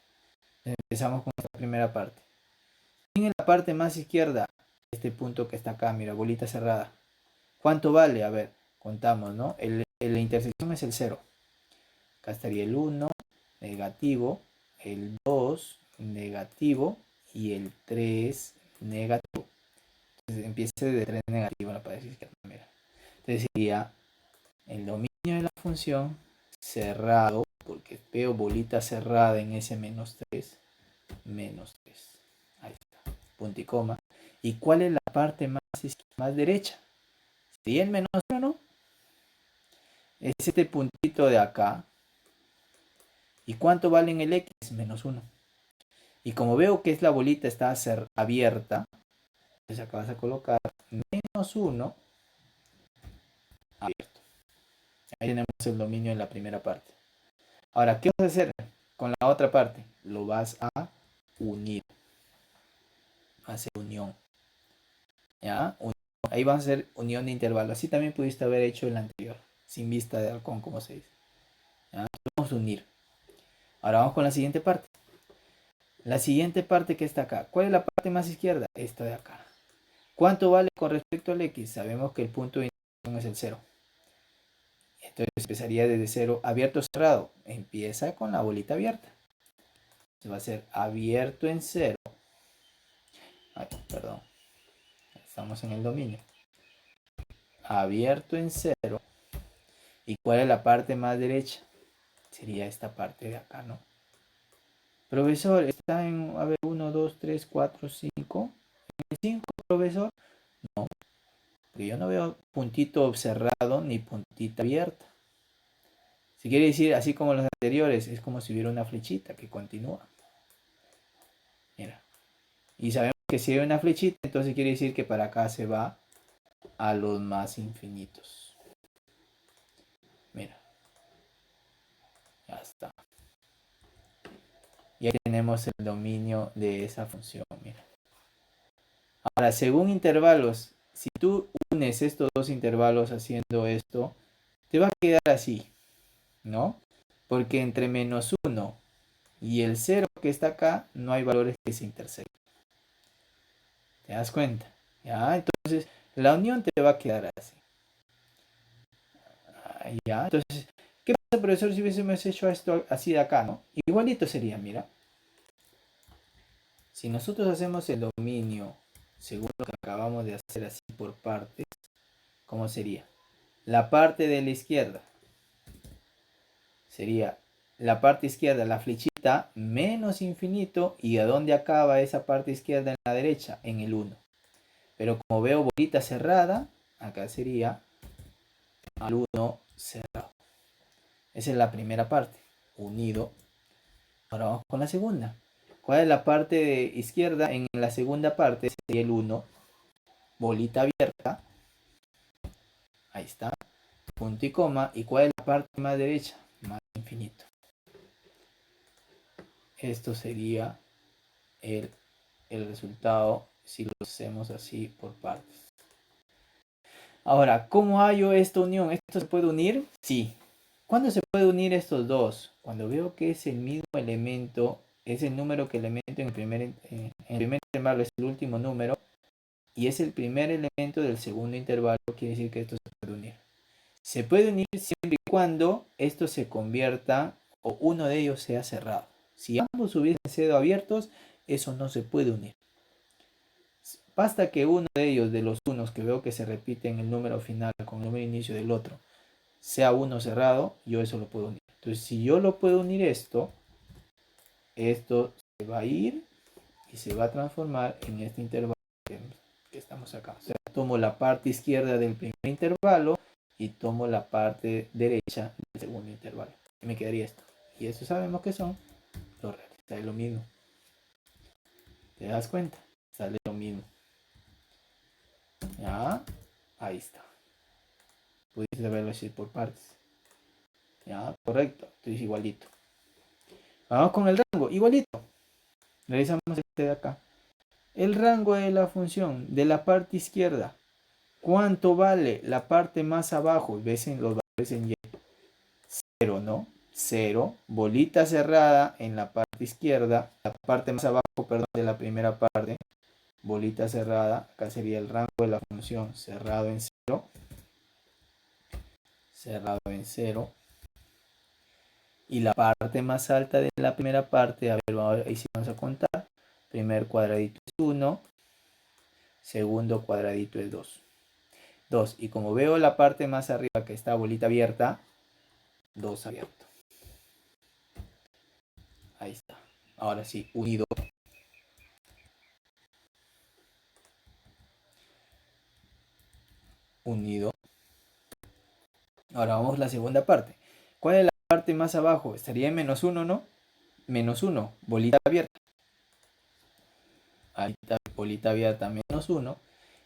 Empezamos con esta primera parte. En la parte más izquierda, este punto que está acá, mira, bolita cerrada. ¿Cuánto vale? A ver, contamos, ¿no? La intersección es el 0. Acá estaría el 1, negativo, el 2, negativo, y el 3, negativo. Entonces empieza de 3 negativo en la pared izquierda. Mira. Entonces sería el dominio de la función cerrado, porque veo bolita cerrada en ese menos 3, menos 3. Ahí está, punto y coma. ¿Y cuál es la parte más derecha? Sería el menos 1, ¿no? Es este puntito de acá. ¿Y cuánto vale en el X? Menos 1. Y como veo que es la bolita está a ser abierta, entonces acá vas a colocar menos 1 abierto. Ahí tenemos el dominio en la primera parte. Ahora, ¿qué vas a hacer con la otra parte? Lo vas a unir. Hacer unión. ¿Ya? Ahí vas a hacer unión de intervalo. Así también pudiste haber hecho el anterior. Sin vista de halcón, como se dice. ¿Ya? Vamos a unir. Ahora vamos con la siguiente parte. La siguiente parte que está acá. ¿Cuál es la parte más izquierda? Esta de acá. ¿Cuánto vale con respecto al X? Sabemos que el punto de intersección es el 0. Entonces empezaría desde 0, abierto o cerrado. Empieza con la bolita abierta. Se va a ser abierto en 0. Ay, perdón. Estamos en el dominio. Abierto en 0. ¿Y cuál es la parte más derecha? Sería esta parte de acá, ¿no? Profesor, está en, a ver, 1, 2, 3, 4, 5. ¿En 5, profesor? No, porque yo no veo puntito cerrado ni puntita abierta. Si quiere decir, así como los anteriores, es como si hubiera una flechita que continúa. Mira. Y sabemos que si hay una flechita, entonces quiere decir que para acá se va a los más infinitos. Mira. Ya está. Y ahí tenemos el dominio de esa función. Mira. Ahora, según intervalos, si tú unes estos dos intervalos haciendo esto, te va a quedar así, ¿no? Porque entre menos 1 y el 0 que está acá, no hay valores que se intersecten. ¿Te das cuenta? ¿Ya? Entonces, la unión te va a quedar así. ¿Ya? Entonces, ¿qué pasa, profesor, si hubiésemos hecho esto así de acá, ¿no? Igualito sería, mira. Si nosotros hacemos el dominio según lo que acabamos de hacer así por partes, ¿cómo sería? La parte de la izquierda sería la parte izquierda, la flechita, menos infinito, y ¿a dónde acaba esa parte izquierda en la derecha? En el 1. Pero como veo bolita cerrada, acá sería al 1 cerrado. Esa es la primera parte, unido. Ahora vamos con la segunda. ¿Cuál es la parte de izquierda? En la segunda parte sería el 1, bolita abierta. Ahí está, punto y coma. ¿Y cuál es la parte más derecha? Más infinito. Esto sería el resultado si lo hacemos así por partes. Ahora, ¿cómo hallo esta unión? ¿Esto se puede unir? Sí. ¿Cuándo se puede unir estos dos? Cuando veo que es el mismo elemento, es el número que elemento en el primer intervalo es el último número, y es el primer elemento del segundo intervalo, quiere decir que esto se puede unir. Se puede unir siempre y cuando esto se convierta o uno de ellos sea cerrado. Si ambos hubiesen sido abiertos, eso no se puede unir. Basta que uno de ellos, de los unos que veo que se repiten el número final con el número inicio del otro, sea uno cerrado, yo eso lo puedo unir. Entonces, si yo lo puedo unir esto se va a ir y se va a transformar en este intervalo que estamos acá. O sea, tomo la parte izquierda del primer intervalo y tomo la parte derecha del segundo intervalo. Y me quedaría esto. Y eso sabemos que son los reales. Sale lo mismo. ¿Te das cuenta? Sale lo mismo. Ya, ahí está. Pudiste verlo así por partes. Ya, correcto. Entonces igualito. Vamos con el rango. Igualito. Realizamos este de acá. El rango de la función de la parte izquierda. ¿Cuánto vale la parte más abajo? ¿Ves en los valores en Y? 0, ¿no? 0. Bolita cerrada en la parte izquierda. La parte más abajo, perdón, de la primera parte. Bolita cerrada. Acá sería el rango de la función. Cerrado en 0. Cerrado en 0. Y la parte más alta de la primera parte, a ver, ahí sí vamos a contar. Primer cuadradito es 1. Segundo cuadradito es 2. 2. Y como veo la parte más arriba que está bolita abierta, 2 abierto. Ahí está. Ahora sí, unido. Unido. Ahora vamos a la segunda parte. ¿Cuál es la parte más abajo? Estaría en menos 1, ¿no? Menos 1, bolita abierta. Ahí está, bolita abierta, menos 1.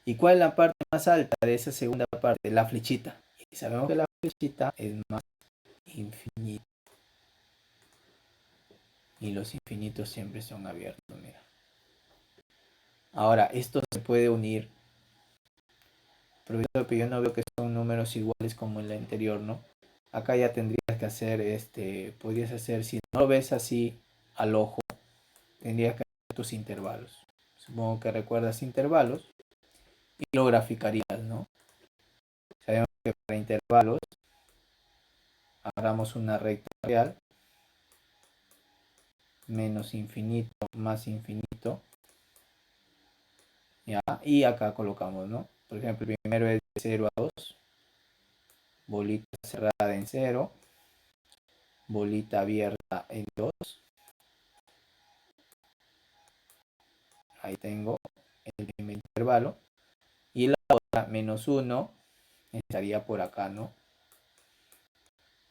¿Y cuál es la parte más alta de esa segunda parte? La flechita. Y sabemos que la flechita es más infinita. Y los infinitos siempre son abiertos, mira. Ahora, esto se puede unir. Pero yo no veo que son números iguales como en la anterior, ¿no? Acá ya tendrías que hacer, podrías hacer, si no lo ves así al ojo, tendrías que hacer tus intervalos. Supongo que recuerdas intervalos y lo graficarías, ¿no? Sabemos que para intervalos hagamos una recta real, menos infinito más infinito, ¿ya? Y acá colocamos, ¿no? Por ejemplo, el primero es de 0 a 2, bolita cerrada en 0, bolita abierta en 2. Ahí tengo el primer intervalo. Y la otra, menos 1, estaría por acá, ¿no?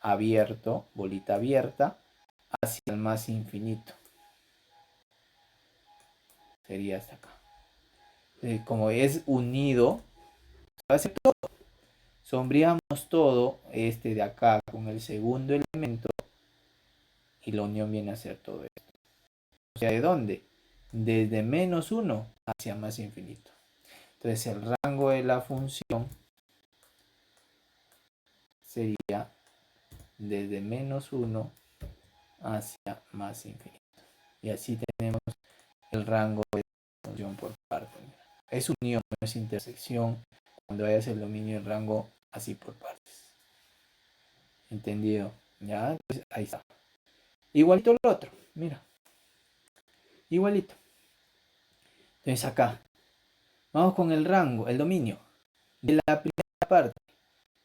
Abierto, bolita abierta, hacia el más infinito. Sería hasta acá. Como es unido, va a ser todo. Sombreamos todo este de acá con el segundo elemento y la unión viene a ser todo esto. O sea, ¿de dónde? Desde menos 1 hacia más infinito. Entonces el rango de la función sería desde menos 1 hacia más infinito. Y así tenemos el rango de la función por parte. Es unión, no es intersección. Cuando hayas el dominio del rango así por partes. ¿Entendido? ¿Ya? Entonces, ahí está. Igualito el otro. Mira. Igualito. Entonces acá. Vamos con el rango, el dominio. De la primera parte.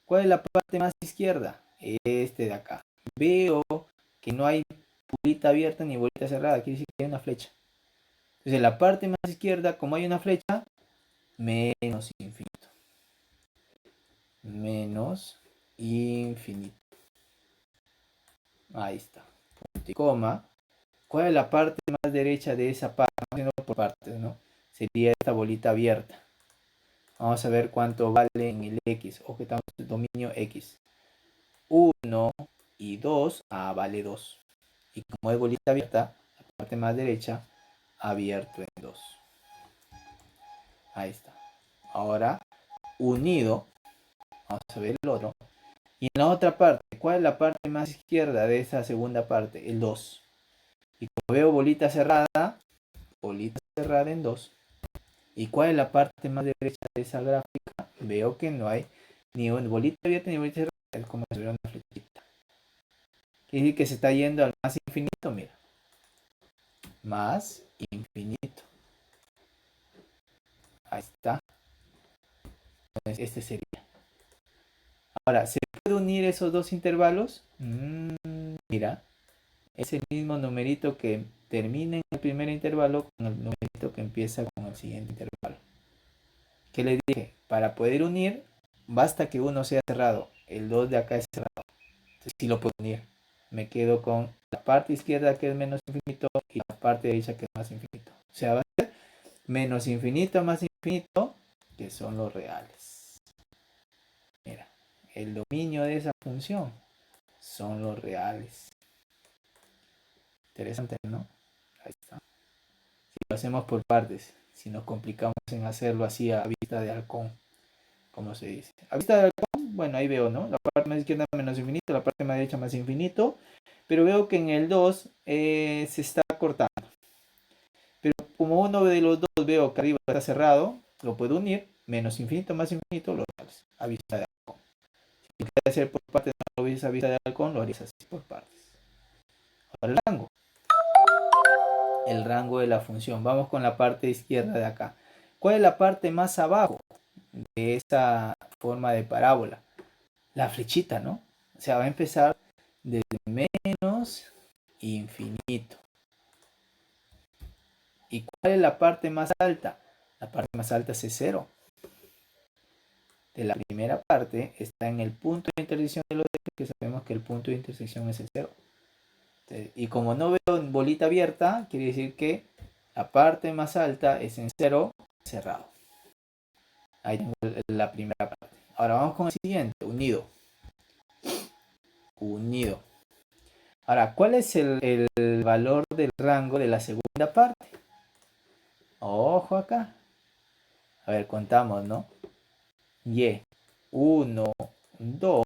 ¿Cuál es la parte más izquierda? Este de acá. Veo que no hay bolita abierta ni bolita cerrada. Quiere decir que hay una flecha. Entonces en la parte más izquierda, como hay una flecha, menos infinito. Menos infinito. Ahí está. Punto y coma. ¿Cuál es la parte más derecha de esa parte? Vamos por partes, ¿no? Sería esta bolita abierta. Vamos a ver cuánto vale en el X. O que estamos en el dominio X. 1 y 2. Ah, vale 2. Y como es bolita abierta, la parte más derecha, abierto en 2. Ahí está. Ahora, unido. Vamos a ver el otro. Y en la otra parte, ¿cuál es la parte más izquierda de esa segunda parte? El 2. Y como veo bolita cerrada en 2. ¿Y cuál es la parte más derecha de esa gráfica? Veo que no hay ni una bolita abierta ni bolita cerrada, es como si hubiera una flechita. Quiere decir que se está yendo al más infinito, mira. Más infinito. Ahí está. Entonces, este sería. Ahora, ¿se puede unir esos dos intervalos? Mira, es el mismo numerito que termina en el primer intervalo con el numerito que empieza con el siguiente intervalo. ¿Qué le dije? Para poder unir, basta que uno sea cerrado. El 2 de acá es cerrado. Entonces, sí lo puedo unir. Me quedo con la parte izquierda que es menos infinito y la parte derecha que es más infinito. O sea, va a ser menos infinito más infinito, que son los reales. Mira, el dominio de esa función son los reales. Interesante, ¿no? Ahí está. Si lo hacemos por partes, si nos complicamos en hacerlo así a vista de halcón, como se dice. A vista de halcón, bueno, ahí veo, ¿no? La parte más izquierda menos infinito, la parte más derecha más infinito, pero veo que en el 2 se está cortando. Pero como uno de los dos veo que arriba está cerrado, lo puedo unir, menos infinito más infinito, lo haces a vista de halcón. Si quieres hacer por partes, no lo ves a vista de halcón, lo harías así por partes. Ahora el rango. El rango de la función. Vamos con la parte izquierda de acá. ¿Cuál es la parte más abajo de esta forma de parábola? La flechita, ¿no? O sea, va a empezar desde menos infinito. ¿Y cuál es la parte más alta? La parte más alta es 0. De la primera parte está en el punto de intersección de los ejes, que sabemos que el punto de intersección es el 0. Y como no veo bolita abierta, quiere decir que la parte más alta es en 0 cerrado. Ahí tengo la primera parte. Ahora vamos con el siguiente, unido. Unido. Ahora, ¿cuál es el valor del rango de la segunda parte? Ojo acá. A ver, contamos, ¿no? Y, 1, 2.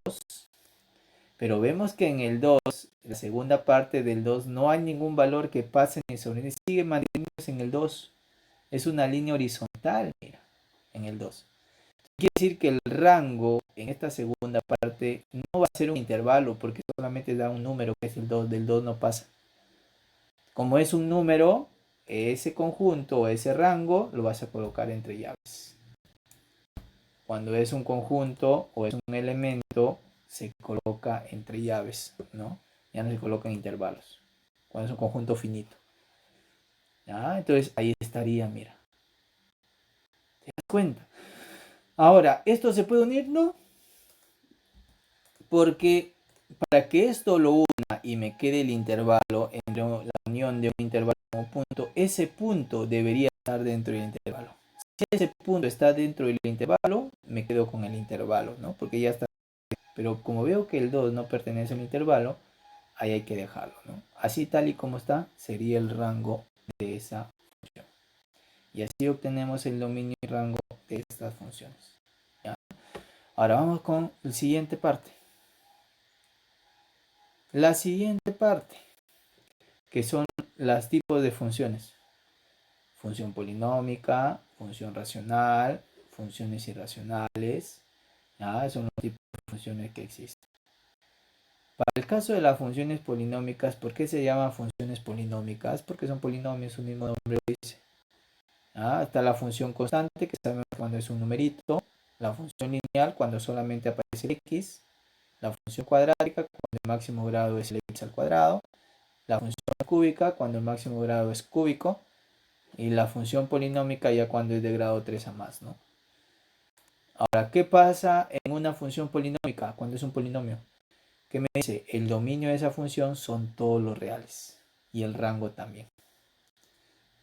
Pero vemos que en el 2, la segunda parte del 2, no hay ningún valor que pase ni sobre. Sigue manteniéndose en el 2. Es una línea horizontal, mira, en el 2. Quiere decir que el rango en esta segunda parte no va a ser un intervalo porque solamente da un número que es el 2, del 2 no pasa. Como es un número, ese conjunto o ese rango lo vas a colocar entre llaves. Cuando es un conjunto o es un elemento, se coloca entre llaves, ¿no? Ya no se coloca en intervalos. Cuando es un conjunto finito. ¿Ya? Entonces ahí estaría, mira. ¿Te das cuenta? Ahora, ¿esto se puede unir? No. Porque para que esto lo una y me quede el intervalo entre la unión de un intervalo como punto, ese punto debería estar dentro del intervalo. Si ese punto está dentro del intervalo, me quedo con el intervalo, ¿no? Porque ya está. Pero como veo que el 2 no pertenece al intervalo, ahí hay que dejarlo, ¿no? Así tal y como está, sería el rango de esa función. Y así obtenemos el dominio y rango de estas funciones. ¿Ya? Ahora vamos con la siguiente parte. La siguiente parte, que son los tipos de funciones. Función polinómica, función racional, funciones irracionales. ¿Ya? Son los tipos de funciones que existen. Para el caso de las funciones polinómicas, ¿por qué se llaman funciones polinómicas? Porque son polinomios, su mismo nombre lo dice. ¿Ya? Está la función constante, que sabemos cuando es un numerito. La función lineal, cuando solamente aparece el x. La función cuadrática, cuando el máximo grado es el x al cuadrado. La función cúbica, cuando el máximo grado es cúbico. Y la función polinómica ya cuando es de grado 3 a más, ¿no? Ahora, ¿qué pasa en una función polinómica cuando es un polinomio? ¿Qué me dice? El dominio de esa función son todos los reales. Y el rango también.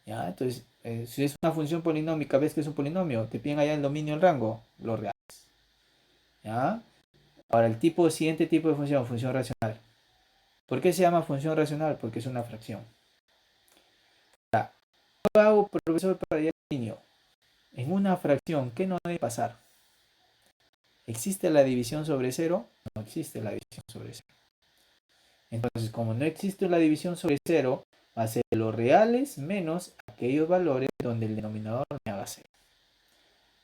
¿Ya? Entonces, si es una función polinómica, ves que es un polinomio, te piden allá el dominio, el rango, los reales. ¿Ya? Ahora, el siguiente tipo de función, función racional. ¿Por qué se llama función racional? Porque es una fracción. Ahora, ¿qué hago, profesor, para hallar el dominio? En una fracción, ¿qué no debe pasar? ¿Existe la división sobre cero? No existe la división sobre cero. Entonces, como no existe la división sobre cero, Va a ser los reales menos aquellos valores donde el denominador me haga 0.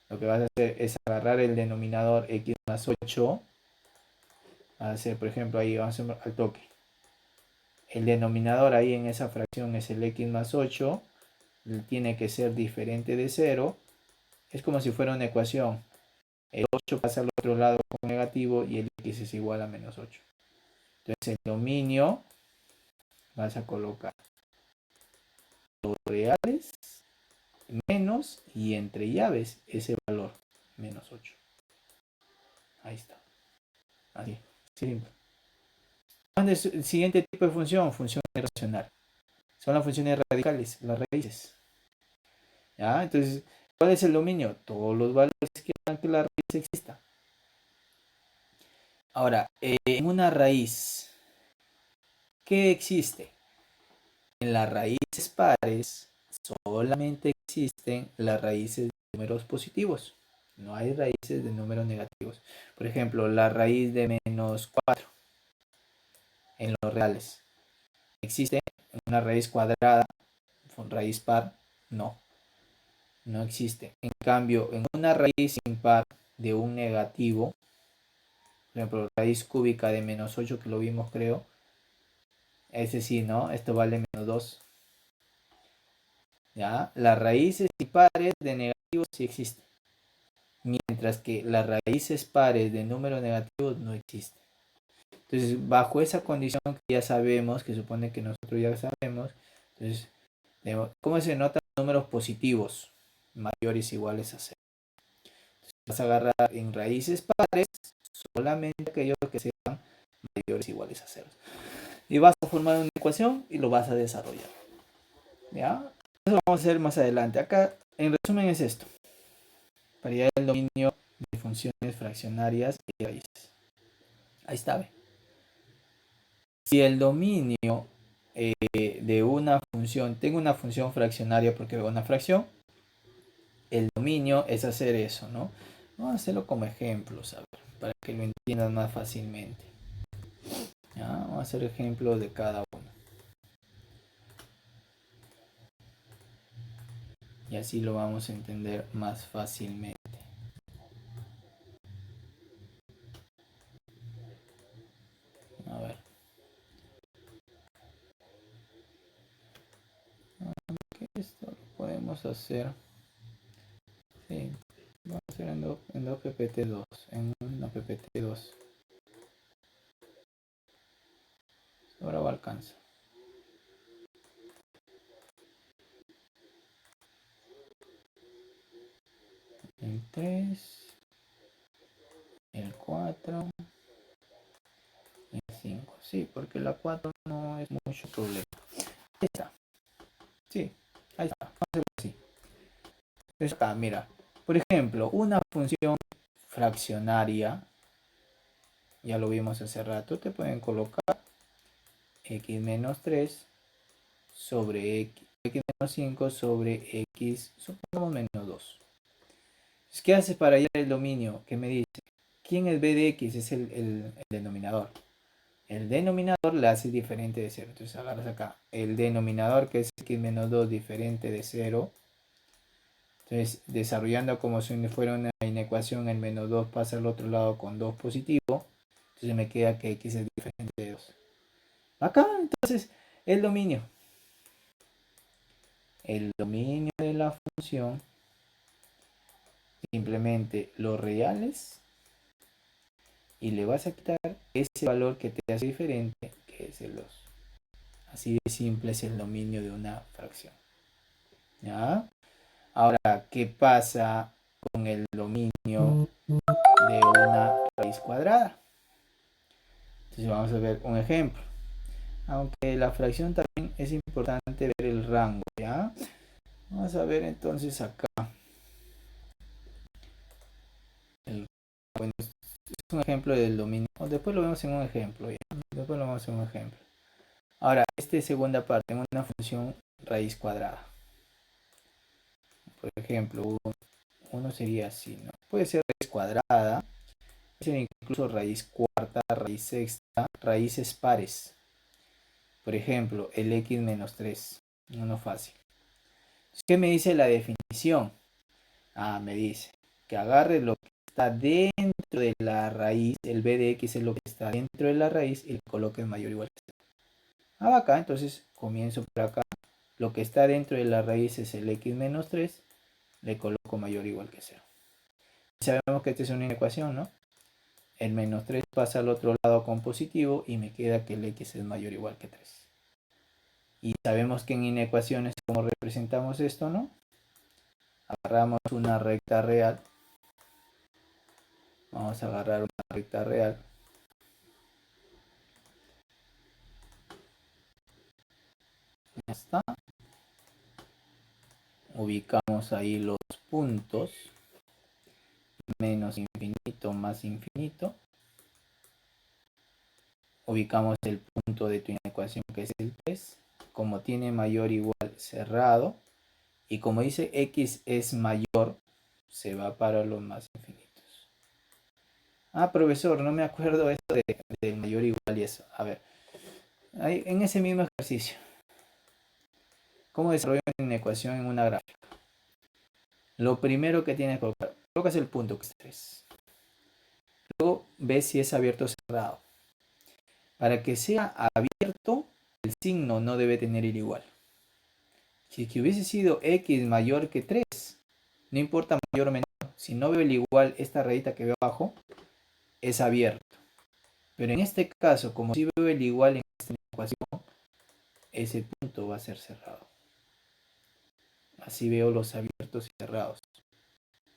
Lo que vas a hacer es agarrar el denominador x más 8. Va a hacer, por ejemplo, ahí vamos a hacer al toque. El denominador ahí en esa fracción es el x más 8. Tiene que ser diferente de 0. Es como si fuera una ecuación. El 8 pasa al otro lado con negativo y el x es igual a menos 8. Entonces el dominio vas a colocar los reales menos y entre llaves ese valor menos 8. Ahí está. Así. Simple. ¿Cuál es el siguiente tipo de función? Función irracional. Son las funciones radicales, las raíces. ¿Ya? Entonces, ¿cuál es el dominio? Todos los valores que hagan que la raíz exista. Ahora, en una raíz, ¿qué existe? En las raíces pares solamente existen las raíces de números positivos. No hay raíces de números negativos. Por ejemplo, la raíz de menos 4 en los reales. ¿Existe una raíz cuadrada con raíz par? No, no existe. En cambio, en una raíz impar de un negativo, por ejemplo, raíz cúbica de menos 8 que lo vimos creo, ese sí, ¿no? Esto vale menos 2. ¿Ya? Las raíces impares de negativos sí existen. Mientras que las raíces pares de números negativos no existen. Entonces, bajo esa condición que ya sabemos, que supone que nosotros ya sabemos, entonces, ¿cómo se notan números positivos mayores o iguales a 0? Entonces, vas a agarrar en raíces pares solamente aquellos que sean mayores o iguales a 0. Y vas a formar una ecuación y lo vas a desarrollar. ¿Ya? Eso lo vamos a hacer más adelante. Acá, en resumen, es esto. Para hallar el dominio de funciones fraccionarias y raíces. Ahí está. ¿Ve? Si el dominio de una función, tengo una función fraccionaria porque veo una fracción, el dominio es hacer eso, ¿no? Vamos a hacerlo como ejemplos, a ver, para que lo entiendan más fácilmente. ¿Ya? Vamos a hacer ejemplos de cada uno. Y así lo vamos a entender más fácilmente. A ver. Esto lo podemos hacer. Sí, vamos a hacer en 2 PPT2. En una PPT2. Ahora va alcanza. El 3. El 4. El 5. Sí, porque la 4 no es mucho problema. Ahí está. Sí, ahí está. Vamos a hacerlo así. Entonces acá, mira. Por ejemplo, una función fraccionaria. Ya lo vimos hace rato. Te pueden colocar x menos 3 sobre x menos 5 sobre x, supongamos menos 2. Entonces, ¿qué haces para hallar el dominio? ¿Qué me dice? ¿Quién es b de x? Es el denominador. El denominador la hace diferente de 0. Entonces agarras acá el denominador que es x menos 2 diferente de 0. Entonces desarrollando como si fuera una inecuación, el menos 2 pasa al otro lado con 2 positivo. Entonces me queda que x es diferente de 2. Acá entonces el dominio. El dominio de la función, simplemente los reales, y le vas a quitar ese valor que te hace diferente, que es el 2. Así de simple es el dominio de una fracción. ¿Ya? Ahora, ¿qué pasa con el dominio de una raíz cuadrada? Entonces vamos a ver un ejemplo. Aunque la fracción también es importante ver el rango, ¿ya? Vamos a ver entonces acá. Bueno, es un ejemplo del dominio. Después lo vemos en un ejemplo, ¿ya? Después lo vemos en un ejemplo. Ahora, esta es segunda parte, en una función raíz cuadrada. Por ejemplo, uno sería así, ¿no? Puede ser raíz cuadrada, puede ser incluso raíz cuarta, raíz sexta, raíces pares. Por ejemplo, el x menos 3. Uno fácil. ¿Qué me dice la definición? Me dice que agarre lo que está dentro de la raíz, el b de x es lo que está dentro de la raíz y le coloque mayor o igual que 0. Acá, entonces comienzo por acá. Lo que está dentro de la raíz es el x menos 3, le coloco mayor o igual que 0. Sabemos que esta es una ecuación, ¿no? El menos 3 pasa al otro lado con positivo y me queda que el x es mayor o igual que 3. Y sabemos que en inecuaciones, ¿cómo representamos esto, no? Agarramos una recta real. Vamos a agarrar una recta real. Ya está. Ubicamos ahí los puntos. Menos infinito más infinito. Ubicamos el punto de tu inecuación que es el 3. Como tiene mayor o igual cerrado. Y como dice x es mayor, se va para los más infinitos. Profesor, no me acuerdo esto de mayor o igual y eso. A ver, ahí, en ese mismo ejercicio. ¿Cómo desarrollo una ecuación en una gráfica? Lo primero que tienes que colocar, colocas el punto que es 3. Luego ves si es abierto o cerrado. Para que sea abierto, el signo no debe tener el igual. Si es que hubiese sido x mayor que 3, no importa mayor o menor. Si no veo el igual, esta rayita que veo abajo es abierto. Pero en este caso, como si veo el igual en esta ecuación, ese punto va a ser cerrado. Así veo los abiertos y cerrados.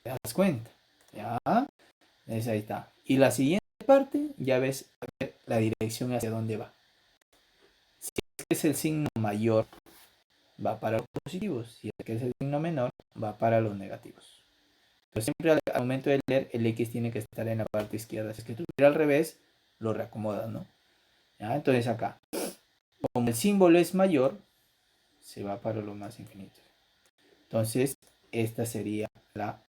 ¿Te das cuenta? Ya, ahí está. Y la siguiente parte, ya ves la dirección hacia dónde va. Si es el signo mayor, va para los positivos. Si es que es el signo menor, va para los negativos. Pero siempre al momento de leer, el x tiene que estar en la parte izquierda. Si es que estuviera al revés, lo reacomodas, ¿no? ¿Ya? Entonces acá, como el símbolo es mayor, se va para los más infinitos. Entonces, esta sería la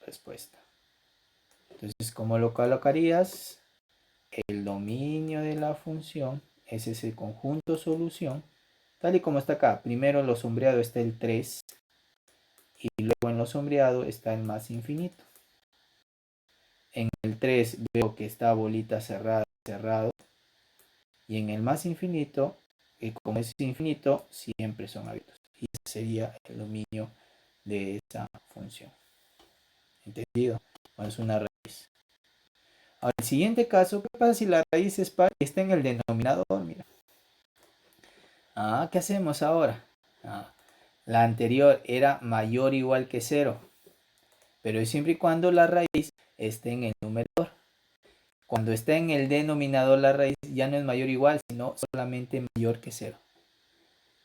respuesta. Entonces, ¿cómo lo colocarías? El dominio de la función es ese conjunto solución, tal y como está acá. Primero en lo sombreado está el 3 y luego en lo sombreado está el más infinito. En el 3 veo que está bolita cerrada, cerrado. Y en el más infinito, como es infinito, siempre son abiertos. Y ese sería el dominio de esa función. ¿Entendido? Bueno, es una raíz. Ahora, el siguiente caso, ¿qué pasa si la raíz es par y está en el denominador? Mira. ¿Qué hacemos ahora? La anterior era mayor o igual que 0. Pero es siempre y cuando la raíz esté en el numerador. Cuando está en el denominador la raíz ya no es mayor o igual, sino solamente mayor que 0.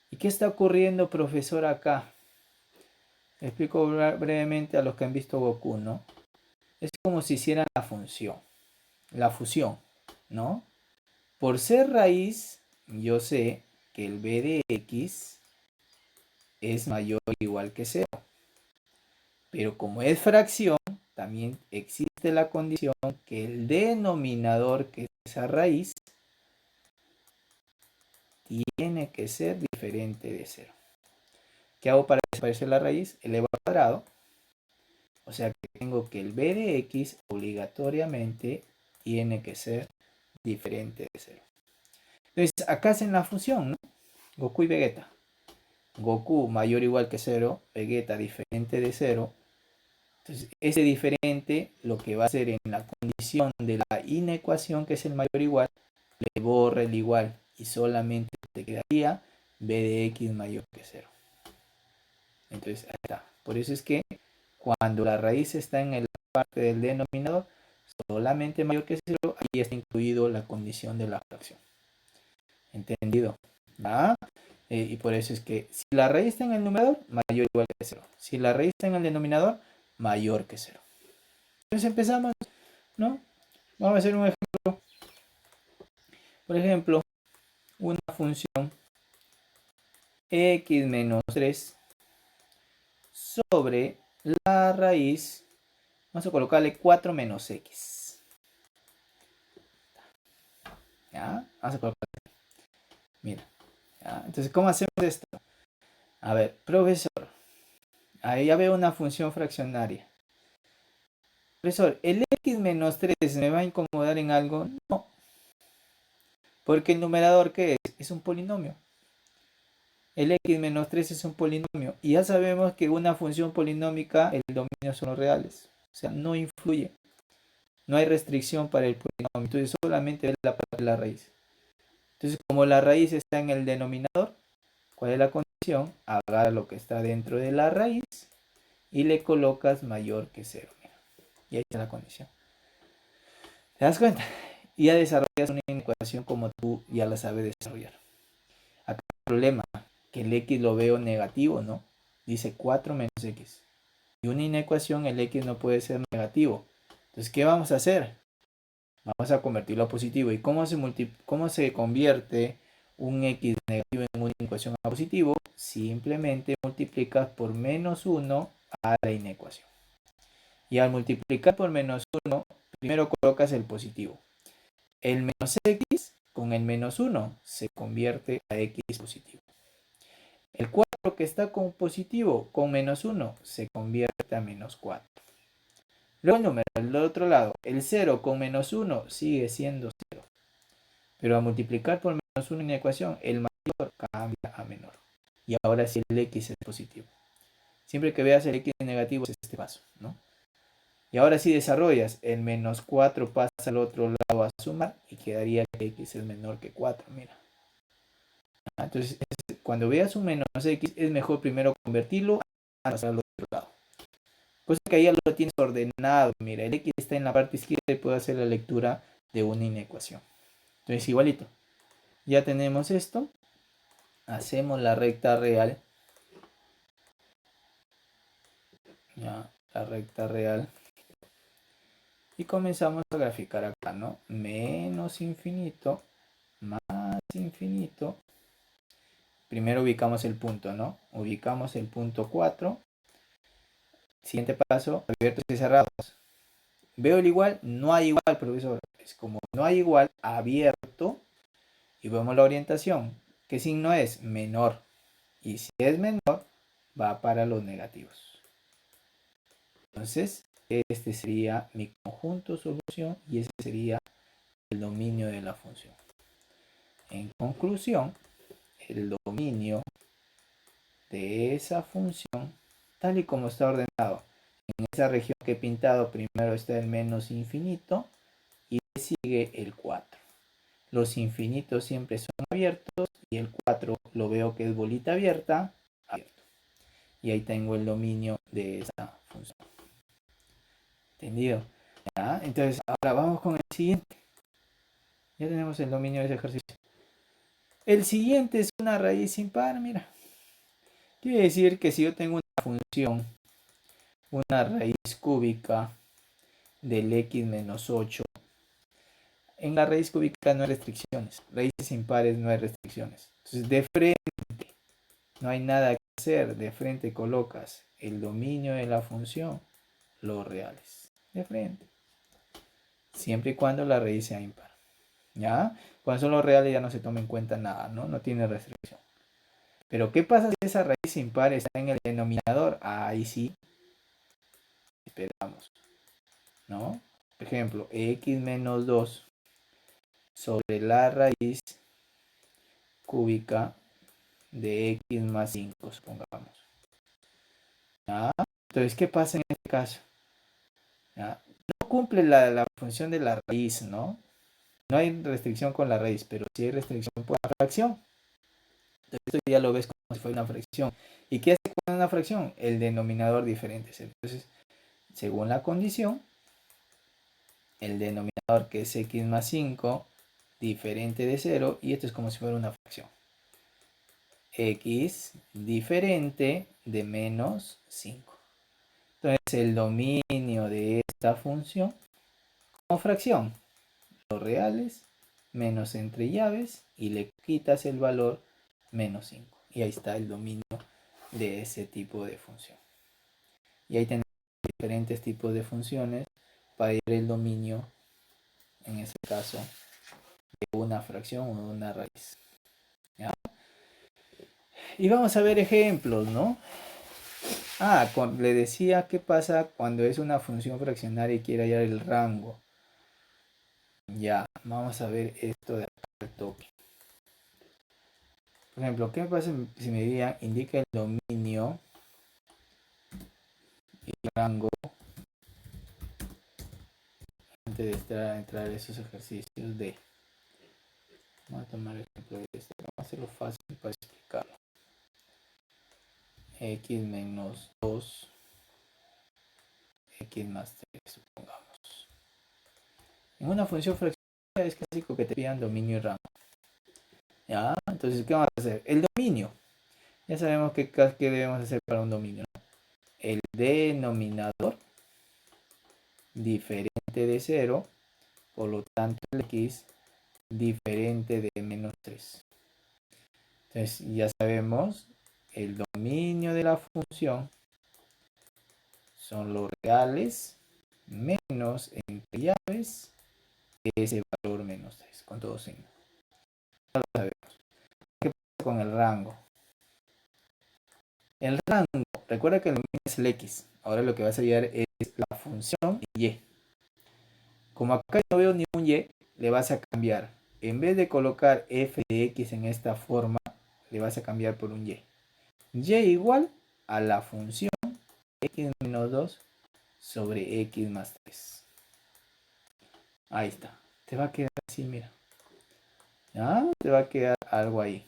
¿Y qué está ocurriendo, profesor, acá? Explico brevemente a los que han visto Goku, ¿no? Es como si hicieran la fusión, ¿no? Por ser raíz, yo sé que el b de x es mayor o igual que 0. Pero como es fracción, también existe la condición que el denominador, que es esa raíz, tiene que ser diferente de 0. ¿Qué hago para desaparecer la raíz? Elevo al cuadrado. O sea que tengo que el b de x obligatoriamente tiene que ser diferente de 0. Entonces acá hacen la función, ¿no? Goku y Vegeta. Goku mayor o igual que 0, Vegeta diferente de 0. Entonces ese diferente lo que va a hacer en la condición de la inecuación, que es el mayor o igual, le borra el igual y solamente te quedaría b de x mayor que 0. Entonces ahí está. Por eso es que cuando la raíz está en la parte del denominador, solamente mayor que 0, ahí está incluido la condición de la fracción. ¿Entendido? Y por eso es que si la raíz está en el numerador, mayor o igual que 0. Si la raíz está en el denominador, mayor que 0. Entonces empezamos, ¿no? Vamos a hacer un ejemplo. Por ejemplo, una función x menos 3 sobre la raíz. Vamos a colocarle 4 menos x. ¿Ya? Vamos a colocar. Mira. ¿Ya? Entonces, ¿cómo hacemos esto? A ver, profesor, ahí ya veo una función fraccionaria. Profesor, ¿el x menos 3 me va a incomodar en algo? No, porque el numerador, ¿qué es? Es un polinomio. El x menos 3 es un polinomio. Y ya sabemos que una función polinómica, el dominio son los reales. O sea, no influye. No hay restricción para el polinomio. Entonces solamente es la parte de la raíz. Entonces, como la raíz está en el denominador, ¿cuál es la condición? Agarra lo que está dentro de la raíz y le colocas mayor que 0. Mira. Y ahí está la condición. ¿Te das cuenta? Y ya desarrollas una ecuación como tú ya la sabes desarrollar. Acá el problema, que el x lo veo negativo, ¿no? Dice 4 menos x. Y una inecuación, el x no puede ser negativo. Entonces, ¿qué vamos a hacer? Vamos a convertirlo a positivo. ¿Y cómo se convierte un x negativo en una inecuación a positivo? Simplemente multiplicas por menos 1 a la inecuación. Y al multiplicar por menos 1, primero colocas el positivo. El menos x con el menos 1 se convierte a x positivo. El 4 que está con positivo con menos 1 se convierte a menos 4. Luego el número del otro lado, el 0 con menos 1 sigue siendo 0. Pero al multiplicar por menos 1 en la ecuación, el mayor cambia a menor. Y ahora sí el x es positivo. Siempre que veas el x negativo es este paso, ¿no? Y ahora sí desarrollas, el menos 4 pasa al otro lado a sumar y quedaría que x es menor que 4, mira. Entonces, cuando veas un menos x, es mejor primero convertirlo a pasar al otro lado. Cosa que ahí ya lo tienes ordenado, mira, el x está en la parte izquierda y puedo hacer la lectura de una inecuación. Entonces, igualito. Ya tenemos esto. Hacemos la recta real. Ya, la recta real. Y comenzamos a graficar acá, ¿no? Menos infinito, más infinito. Primero ubicamos el punto, ¿no? Ubicamos el punto 4. Siguiente paso, abiertos y cerrados. ¿Veo el igual? No hay igual, profesor. Es como no hay igual, abierto. Y vemos la orientación. ¿Qué signo es? Menor. Y si es menor, va para los negativos. Entonces, este sería mi conjunto solución y ese sería el dominio de la función. En conclusión, el dominio de esa función, tal y como está ordenado, en esa región que he pintado, primero está el menos infinito y sigue el 4. Los infinitos siempre son abiertos y el 4 lo veo que es bolita abierta, abierto. Y ahí tengo el dominio de esa función. ¿Entendido? ¿Ya? Entonces, ahora vamos con el siguiente. Ya tenemos el dominio de ese ejercicio. El siguiente es una raíz impar, mira. Quiere decir que si yo tengo una función, una raíz cúbica del x menos 8, en la raíz cúbica no hay restricciones. Raíces impares no hay restricciones. Entonces, de frente, no hay nada que hacer. De frente colocas el dominio de la función, los reales. De frente. Siempre y cuando la raíz sea impar. ¿Ya? Cuando son los reales ya no se toma en cuenta nada, ¿no? No tiene restricción. Pero ¿qué pasa si esa raíz impar está en el denominador? Ahí sí, esperamos, ¿no? Por ejemplo, x menos 2 sobre la raíz cúbica de x más 5, supongamos. ¿Ya? Entonces, ¿qué pasa en este caso? ¿Ya? No cumple la función de la raíz, ¿no? No hay restricción con la raíz, pero sí hay restricción por la fracción. Esto ya lo ves como si fuera una fracción. ¿Y qué hace con una fracción? El denominador diferente. Entonces, según la condición, el denominador que es x más 5 diferente de 0 y esto es como si fuera una fracción. X diferente de menos 5. Entonces el dominio de esta función como fracción, los reales menos entre llaves y le quitas el valor menos 5. Y ahí está el dominio de ese tipo de función. Y ahí tenemos diferentes tipos de funciones para ir el dominio, en este caso, de una fracción o de una raíz. ¿Ya? Y vamos a ver ejemplos, ¿no? Le decía qué pasa cuando es una función fraccionaria y quiere hallar el rango. Ya, vamos a ver esto de acá al toque. Por ejemplo, ¿qué pasa si me digan indica el dominio y rango antes de entrar a esos ejercicios de... Vamos a tomar el ejemplo de este. Vamos a hacerlo fácil para explicarlo. X menos 2, X más 3, supongamos. En una función fraccionaria es clásico que te pidan dominio y rango. ¿Ya? Entonces, ¿qué vamos a hacer? El dominio. Ya sabemos qué debemos hacer para un dominio. El denominador diferente de 0, por lo tanto el x diferente de menos 3. Entonces ya sabemos, el dominio de la función son los reales menos entre llaves ese valor menos 3, con todo signo. Ya lo sabemos. ¿Qué pasa con el rango? El rango, recuerda que el dominio es el x. Ahora lo que vas a hallar es la función y. Como acá no veo ni un y, le vas a cambiar. En vez de colocar f de x en esta forma, le vas a cambiar por un y. Y igual a la función x menos 2 sobre x más 3. Ahí está. Te va a quedar así, mira. ¿Ya? Te va a quedar algo ahí.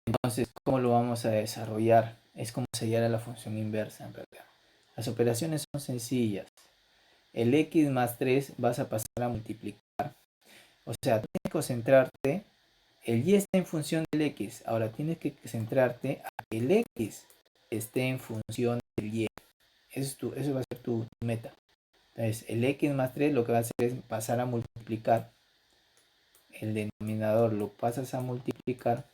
Entonces, ¿cómo lo vamos a desarrollar? Es como se hallara la función inversa en realidad. Las operaciones son sencillas. El x más 3 vas a pasar a multiplicar. O sea, tienes que concentrarte. El y está en función del x. Ahora tienes que centrarte a que el x esté en función del y. Eso va a ser tu meta. Entonces, el x más 3 lo que va a hacer es pasar a multiplicar. El denominador lo pasas a multiplicar.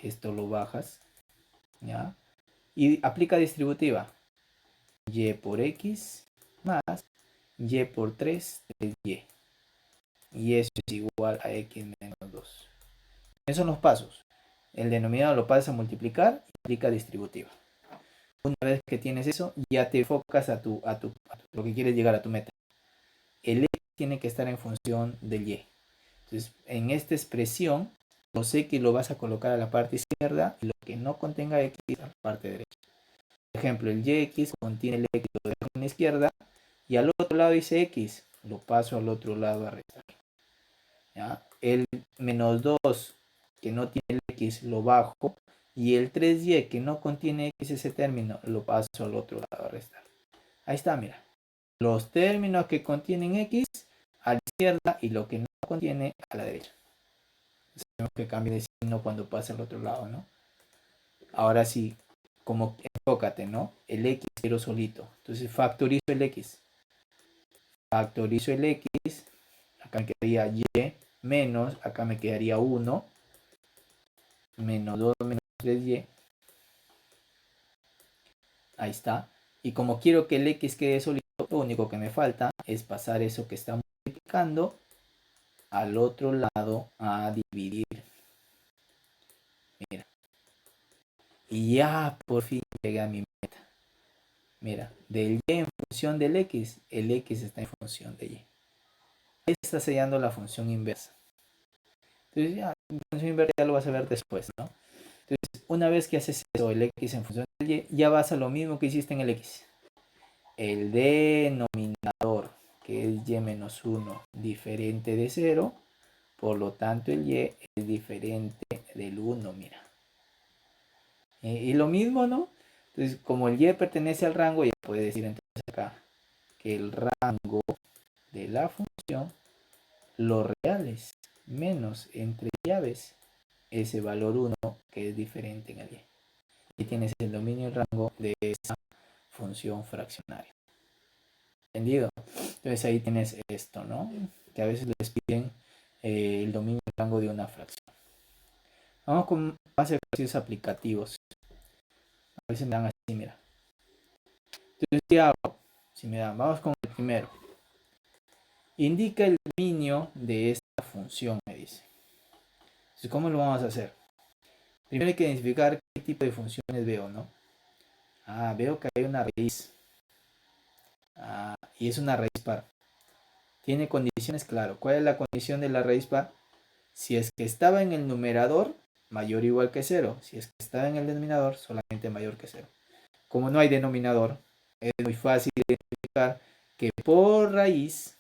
Esto lo bajas. ¿Ya? Y aplica distributiva. Y por x más y por 3 es y. Y eso es igual a x menos 2. Esos son los pasos. El denominador lo pasas a multiplicar y aplica distributiva. Una vez que tienes eso, ya te enfocas a lo que quieres llegar a tu meta. El x tiene que estar en función del y. Entonces, en esta expresión, los x lo vas a colocar a la parte izquierda y lo que no contenga x a la parte derecha. Por ejemplo, el y(x) contiene el x, lo dejo en la izquierda y al otro lado dice x, lo paso al otro lado a restar. ¿Ya? El menos 2 que no tiene el x lo bajo y el 3y que no contiene x ese término lo paso al otro lado a restar. Ahí está, mira. Los términos que contienen x a la izquierda y lo que no contiene a la derecha. Tenemos que cambie de signo cuando pase al otro lado, ¿no? Ahora sí, como enfócate, ¿no? El x quiero solito. Entonces factorizo el x. Factorizo el x. Acá me quedaría y menos, acá me quedaría 1. Menos 2 menos 3y. Ahí está. Y como quiero que el x quede solito, lo único que me falta es pasar eso que está multiplicando al otro lado a dividir. Mira. Y ya por fin llegué a mi meta. Mira, del y en función del x, el x está en función de y. Ahí está sellando la función inversa. Entonces ya, la función inversa ya lo vas a ver después, ¿no? Entonces, una vez que haces eso, el x en función del y, ya vas a lo mismo que hiciste en el x. El denominador, que es y menos 1, diferente de 0. Por lo tanto, el y es diferente del 1, mira. Y lo mismo, ¿no? Entonces, como el y pertenece al rango, ya puedes decir entonces acá que el rango de la función, los reales menos entre llaves, ese valor 1 que es diferente en el y. Y tienes el dominio y rango de esa función fraccionaria. ¿Entendido? Entonces ahí tienes esto, ¿no? Que a veces les piden el dominio y rango de una fracción. Vamos con más ejercicios aplicativos. A veces me dan así, mira. Entonces, ¿qué hago? Si me dan, vamos con el primero. Indica el dominio de esta función, me dice. Entonces, ¿cómo lo vamos a hacer? Primero hay que identificar qué tipo de funciones veo, ¿no? Veo que hay una raíz. Y es una raíz par. Tiene condiciones, claro. ¿Cuál es la condición de la raíz par? Si es que estaba en el numerador, mayor o igual que 0. Si es que estaba en el denominador, solamente mayor que 0. Como no hay denominador, es muy fácil identificar que por raíz,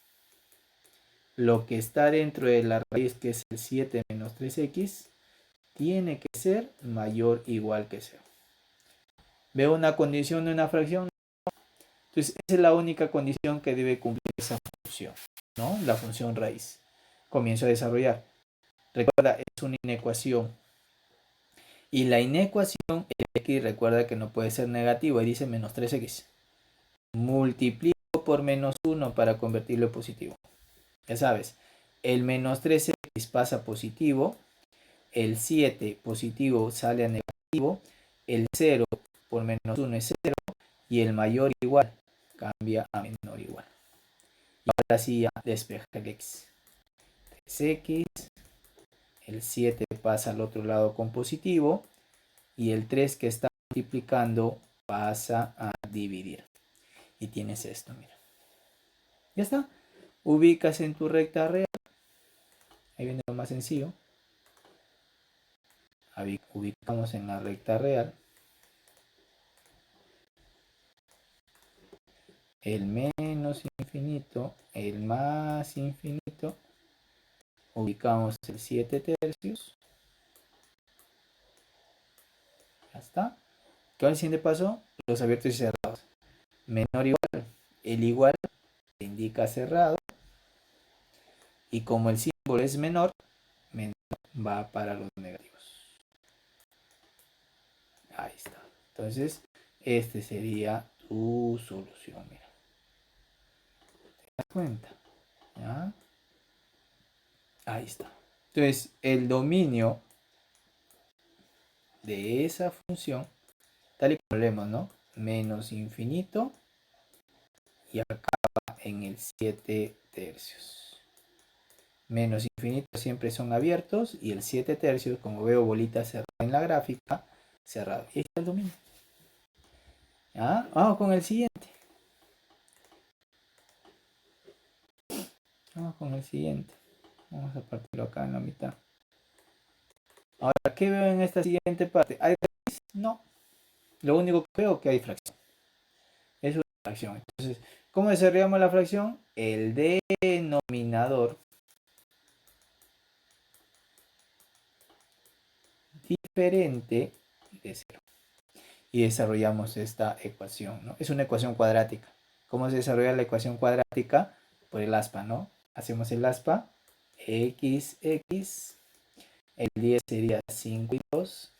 lo que está dentro de la raíz, que es el 7 menos 3x, tiene que ser mayor o igual que 0. ¿Veo una condición de una fracción? Entonces, esa es la única condición que debe cumplir esa función, ¿no? La función raíz. Comienzo a desarrollar. Recuerda, es una inecuación. Y la inecuación, el x, recuerda que no puede ser negativo. Ahí dice menos 3x. Multiplico por menos 1 para convertirlo en positivo. Ya sabes, el menos 3x pasa a positivo. El 7 positivo sale a negativo. El 0 por menos 1 es 0. Y el mayor igual cambia a menor igual. Y ahora sí ya despeja el x. 3x. El 7 pasa al otro lado con positivo. Y el 3 que está multiplicando pasa a dividir. Y tienes esto, mira. Ya está. Ubicas en tu recta real. Ahí viene lo más sencillo. Ubicamos en la recta real. El menos infinito, el más infinito. Ubicamos el 7 tercios. Ya está. ¿Qué va el siguiente paso? Los abiertos y cerrados. Menor o igual. El igual indica cerrado. Y como el símbolo es menor, menor va para los negativos. Ahí está. Entonces, este sería tu solución. Mira. ¿Te das cuenta? ¿Ya? Ahí está. Entonces, el dominio de esa función, tal y como leemos, ¿no? Menos infinito y acaba en el 7 tercios. Menos infinito siempre son abiertos y el 7 tercios, como veo bolitas cerradas en la gráfica, cerrado. Y ahí está el dominio. ¿Ya? Vamos con el siguiente. Vamos con el siguiente. Vamos a partirlo acá en la mitad. Ahora, ¿qué veo en esta siguiente parte? ¿Hay raíz? No. Lo único que veo es que hay fracción. Es una fracción. Entonces, ¿cómo desarrollamos la fracción? El denominador diferente de 0. Y desarrollamos esta ecuación, ¿no? Es una ecuación cuadrática. ¿Cómo se desarrolla la ecuación cuadrática? Por el aspa, ¿no? Hacemos el aspa. X, el 10 sería 5 y 2.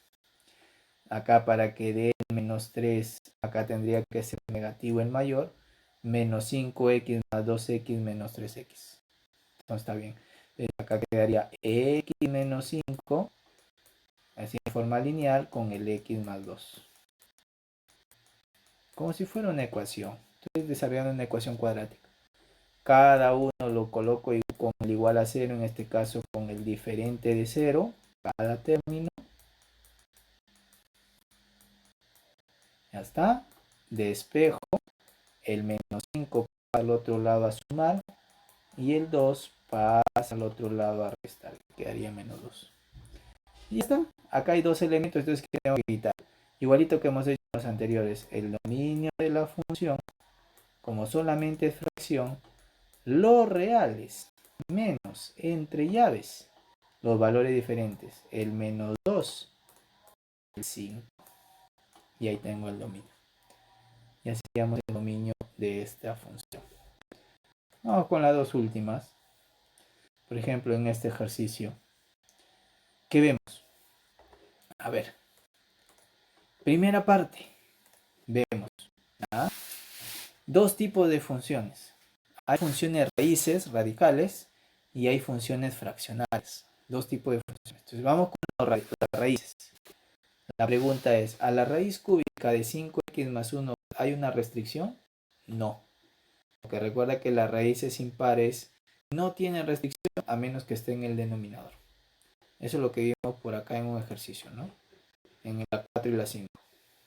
Acá para que dé menos 3, acá tendría que ser negativo el mayor. Menos 5x más 2x menos 3x. Entonces está bien. Acá quedaría x menos 5, así en forma lineal, con el x más 2. Como si fuera una ecuación. Estoy desarrollando una ecuación cuadrática. Cada uno lo coloco con el igual a 0, en este caso con el diferente de 0, cada término. Ya está. Despejo. El menos 5 pasa al otro lado a sumar. Y el 2 pasa al otro lado a restar. Quedaría menos 2. Y ya está. Acá hay dos elementos, entonces que tengo que quitar. Igualito que hemos hecho en los anteriores. El dominio de la función, como solamente es fracción, los reales menos entre llaves los valores diferentes. El menos 2, el 5. Y ahí tengo el dominio. Y así tenemos el dominio de esta función. Vamos con las dos últimas. Por ejemplo, en este ejercicio, ¿qué vemos? A ver, primera parte, vemos dos tipos de funciones. Hay funciones raíces, radicales, y hay funciones fraccionales. Dos tipos de funciones. Entonces vamos con las raíces. La pregunta es, ¿a la raíz cúbica de 5x más 1 hay una restricción? No. Porque recuerda que las raíces impares no tiene restricción a menos que esté en el denominador. Eso es lo que vimos por acá en un ejercicio, ¿no? En la 4 y la 5.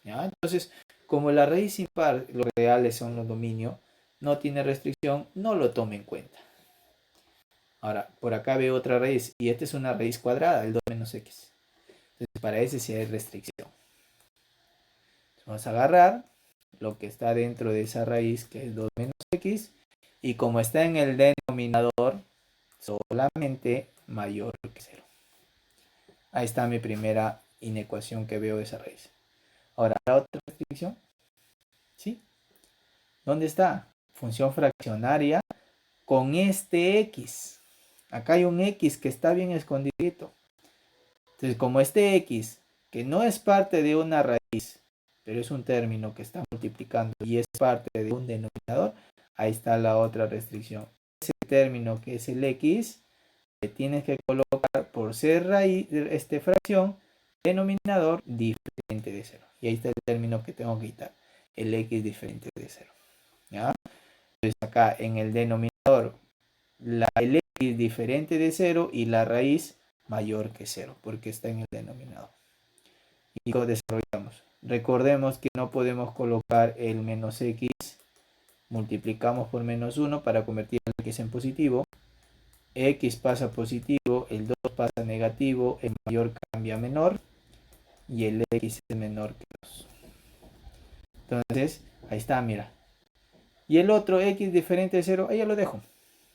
¿Ya? Entonces, como la raíz impar, los reales son los dominios, no tiene restricción, no lo tome en cuenta. Ahora, por acá veo otra raíz, y esta es una raíz cuadrada, el 2 menos x. Entonces, para ese sí hay restricción. Entonces, vamos a agarrar lo que está dentro de esa raíz, que es 2 menos x, y como está en el denominador, solamente mayor que 0. Ahí está mi primera inecuación que veo de esa raíz. Ahora, la otra restricción, ¿sí? ¿Dónde está? Función fraccionaria con este x. Acá hay un x que está bien escondidito. Entonces, como este x, que no es parte de una raíz, pero es un término que está multiplicando y es parte de un denominador, ahí está la otra restricción. Ese término que es el x, le tienes que colocar por ser raíz, fracción, denominador diferente de 0. Y ahí está el término que tengo que quitar, el x diferente de 0. ¿Ya? Entonces acá en el denominador, el x diferente de 0 y la raíz mayor que 0, porque está en el denominador. Y lo desarrollamos. Recordemos que no podemos colocar el menos x, multiplicamos por menos 1 para convertir el x en positivo. X pasa positivo, el 2 pasa negativo, el mayor cambia a menor y el x es menor que 2. Entonces, ahí está, mira. Y el otro x diferente de 0, ahí ya lo dejo.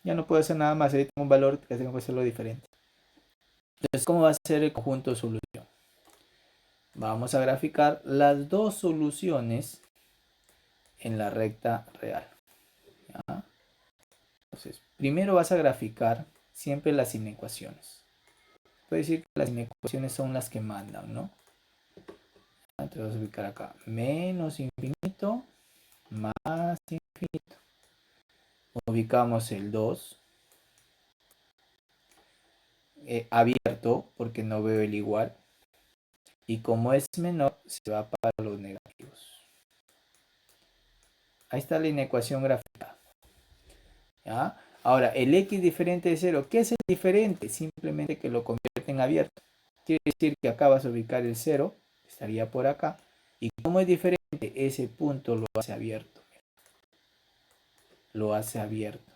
Ya no puedo hacer nada más, ahí tengo un valor que tengo que hacerlo diferente. Entonces, ¿cómo va a ser el conjunto de solución? Vamos a graficar las dos soluciones en la recta real. ¿Ya? Entonces, primero vas a graficar siempre las inecuaciones. Puede decir que las inecuaciones son las que mandan, ¿no? Entonces vamos a ubicar acá. Menos infinito más infinito. Ubicamos el 2. Abierto porque no veo el igual. Y como es menor, se va para los negativos. Ahí está la inecuación gráfica. ¿Ya? Ahora, el x diferente de 0. ¿Qué es el diferente? Simplemente que lo convierte en abierto. Quiere decir que acá vas a ubicar el 0. Estaría por acá. Y como es diferente, ese punto lo hace abierto. Lo hace abierto.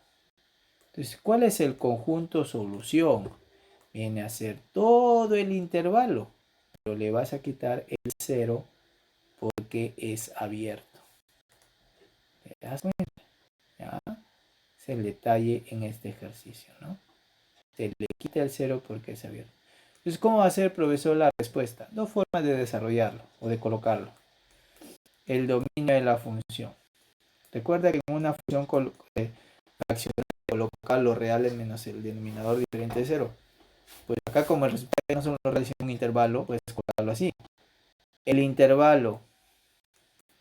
Entonces, ¿cuál es el conjunto solución? Viene a ser todo el intervalo. Pero le vas a quitar el 0 porque es abierto. ¿Te das cuenta? ¿Ya? Es el detalle en este ejercicio, ¿no? Se le quita el 0 porque es abierto. Entonces, ¿cómo va a ser, profesor, la respuesta? Dos formas de desarrollarlo o de colocarlo. El dominio de la función. Recuerda que en una función fraccionaria colocar los reales menos el denominador diferente de 0. Pues acá como el resultado no son los reales sino un intervalo, puedes colocarlo así. El intervalo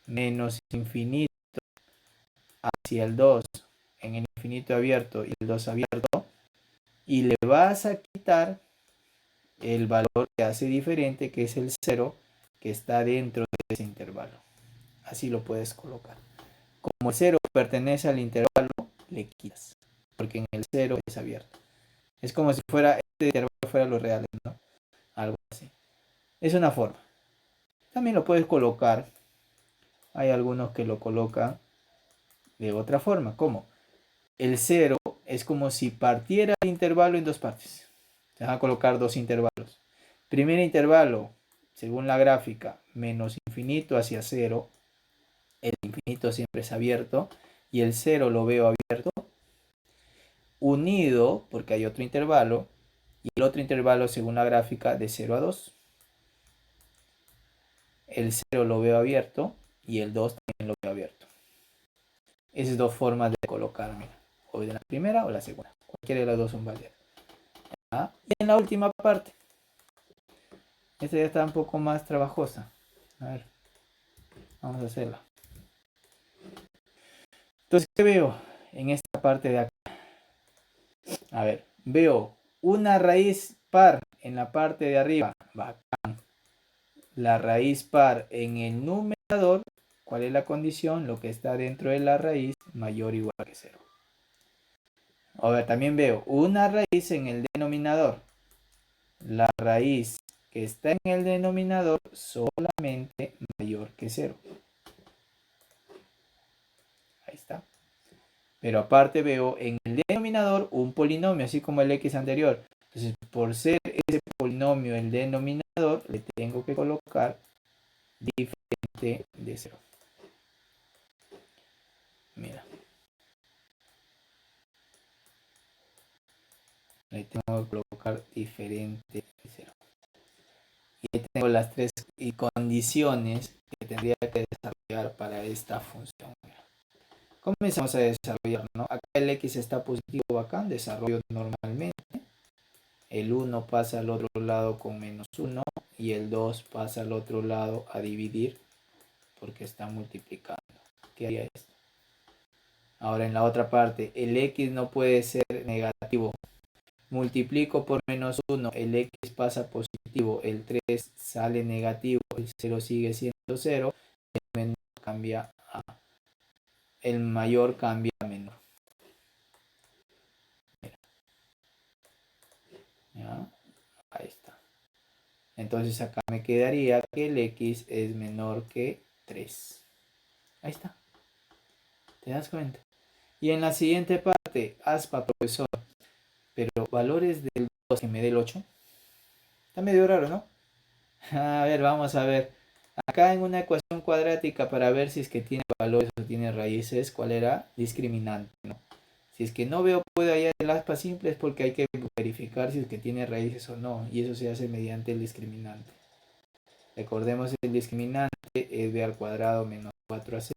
menos infinito hacia el 2 en el infinito abierto y el 2 abierto, y le vas a quitar el valor que hace diferente, que es el 0, que está dentro de ese intervalo. Así lo puedes colocar. Como el 0 pertenece al intervalo, le quitas, porque en el 0 es abierto. Es como si fuera este intervalo fuera los reales, ¿no? Algo así. Es una forma. También lo puedes colocar. Hay algunos que lo colocan de otra forma. ¿Cómo? El 0 es como si partiera el intervalo en dos partes. Se van a colocar dos intervalos. Primer intervalo, según la gráfica, menos infinito hacia 0. El infinito siempre es abierto. Y el 0 lo veo abierto. Unido, porque hay otro intervalo. Y el otro intervalo, según la gráfica, de 0 a 2. El 0 lo veo abierto. Y el 2 también lo veo abierto. Esas dos formas de colocarme. O de la primera o la segunda. Cualquiera de las dos son válidas. ¿Ah? Y en la última parte. Esta ya está un poco más trabajosa. A ver. Vamos a hacerla. Entonces, ¿qué veo en esta parte de acá? A ver, veo una raíz par en la parte de arriba. Bacán. La raíz par en el numerador. ¿Cuál es la condición? Lo que está dentro de la raíz mayor o igual que 0. Ahora también veo una raíz en el denominador. La raíz que está en el denominador solamente mayor que 0. Ahí está. Pero aparte veo en el denominador un polinomio, así como el x anterior. Entonces, por ser ese polinomio el denominador, le tengo que colocar diferente de 0. Mira. Le tengo que colocar diferente de 0. Y ahí tengo las tres condiciones que tendría que desarrollar para esta función. Comenzamos a desarrollar, ¿no? Acá el x está positivo, acá desarrollo normalmente. El 1 pasa al otro lado con menos 1 y el 2 pasa al otro lado a dividir porque está multiplicando. ¿Qué haría esto? Ahora en la otra parte, el x no puede ser negativo. Multiplico por menos 1, el x pasa positivo, el 3 sale negativo, el 0 sigue siendo 0, el menor cambia a, el mayor cambia a menor. ¿Ya? Ahí está. Entonces acá me quedaría que el x es menor que 3. Ahí está. ¿Te das cuenta? Y en la siguiente parte, aspa, profesor, pero valores del 2 que me dé el 8. Está medio raro, ¿no? A ver, vamos a ver. Acá en una ecuación cuadrática para ver si es que tiene valores o tiene raíces, ¿cuál era? Discriminante, ¿no? Si es que no veo puede hallar el aspa simple es porque hay que verificar si es que tiene raíces o no. Y eso se hace mediante el discriminante. Recordemos el discriminante es b al cuadrado menos 4ac,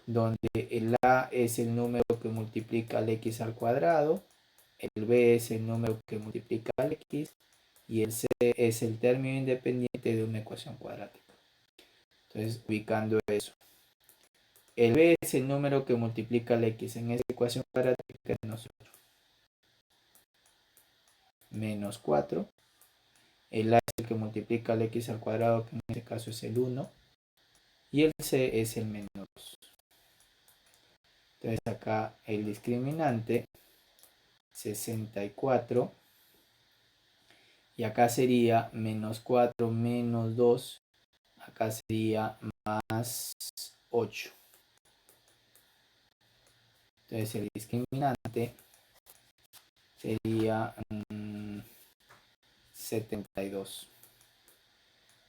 donde el a es el número que multiplica al x al cuadrado, el b es el número que multiplica al x y el c es el término independiente de una ecuación cuadrática. Entonces, ubicando eso. El b es el número que multiplica al x en esta ecuación cuadrática de nosotros. Menos 4. El a es el que multiplica al x al cuadrado, que en este caso es el 1. Y el c es el menos 2. Entonces acá el discriminante 64. Y acá sería menos 4 menos 2. Acá sería más 8. Entonces el discriminante sería 72.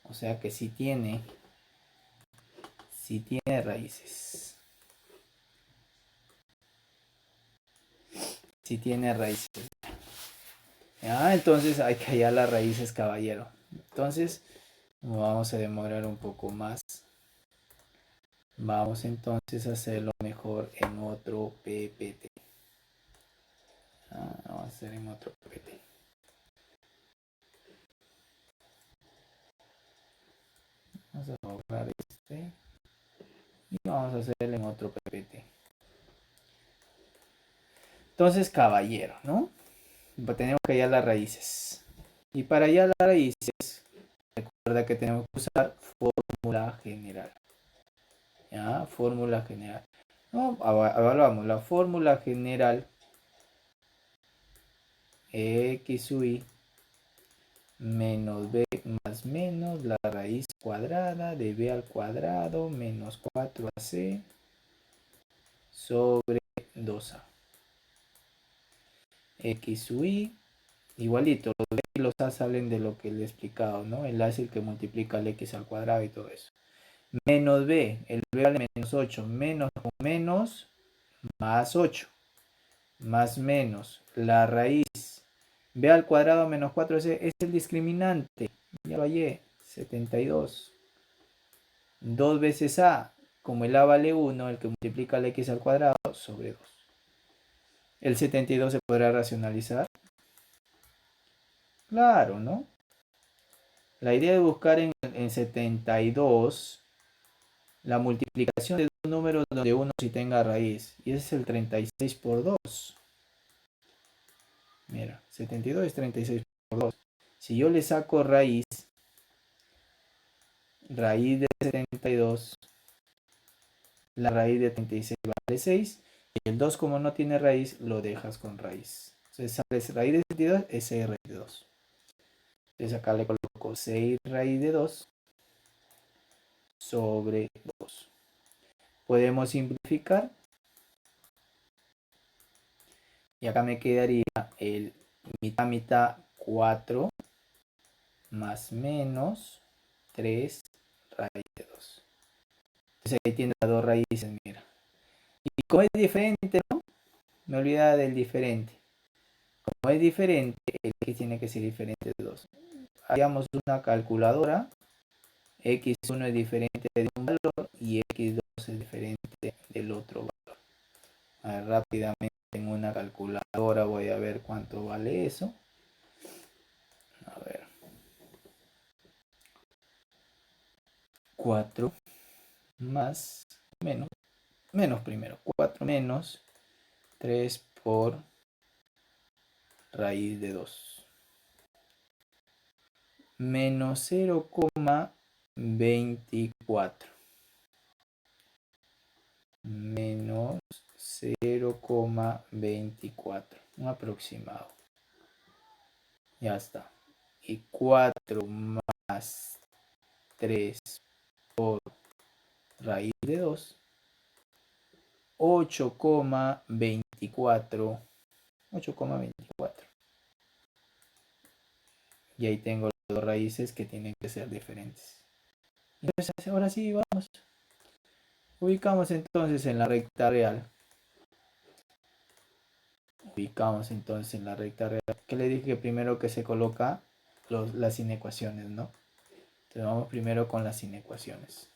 O sea que sí tiene raíces. Sí tiene raíces. Ah, entonces hay que hallar las raíces, caballero. Entonces vamos a demorar un poco más. Vamos entonces a hacerlo mejor en otro PPT. Vamos a hacer en otro PPT. Vamos a borrar este. Y vamos a hacerlo en otro PPT. Entonces, caballero, ¿no? Tenemos que hallar las raíces. Y para hallar las raíces, recuerda que tenemos que usar fórmula general. ¿Ya? Fórmula general. No, evaluamos la fórmula general x sub i menos b más menos la raíz cuadrada de b al cuadrado menos 4ac sobre 2a. X sub i igualito, los b y los a salen de lo que le he explicado, ¿no? El a es el que multiplica el x al cuadrado y todo eso. Menos b, el b vale menos 8, menos con menos más 8, más menos la raíz b al cuadrado menos 4c es el discriminante, ya lo hallé, 72. 2 veces a, como el a vale 1, el que multiplica el x al cuadrado, sobre 2. El 72 se podrá racionalizar. Claro, ¿no? La idea de buscar en 72 la multiplicación de dos números donde uno sí tenga raíz. Y ese es el 36 por 2. Mira, 72 es 36 por 2. Si yo le saco raíz de 72, la raíz de 36 vale 6. Y el 2 como no tiene raíz, lo dejas con raíz. Entonces sale raíz de 62 es 6 raíz de 2. Entonces acá le coloco 6 raíz de 2 sobre 2. Podemos simplificar. Y acá me quedaría el mitad mitad 4 más menos 3 raíz de 2. Entonces ahí tiene las dos raíces, mira. Y como es diferente, ¿no? Me olvidaba del diferente. Como es diferente, el x tiene que ser diferente de 2. Hagamos una calculadora. X1 es diferente de un valor y X2 es diferente del otro valor. A ver, rápidamente en una calculadora voy a ver cuánto vale eso. A ver. 4 más menos primero. 4 menos 3 por raíz de 2. Menos 0,24. Menos 0,24. Un aproximado. Ya está. Y 4 más 3 por raíz de 2. 8,24. 8,24. Y ahí tengo las dos raíces que tienen que ser diferentes. Entonces, ahora sí, vamos. Ubicamos entonces en la recta real. Ubicamos entonces en la recta real. Que le dije que primero que se coloca las inecuaciones, ¿no? Entonces vamos primero con las inecuaciones.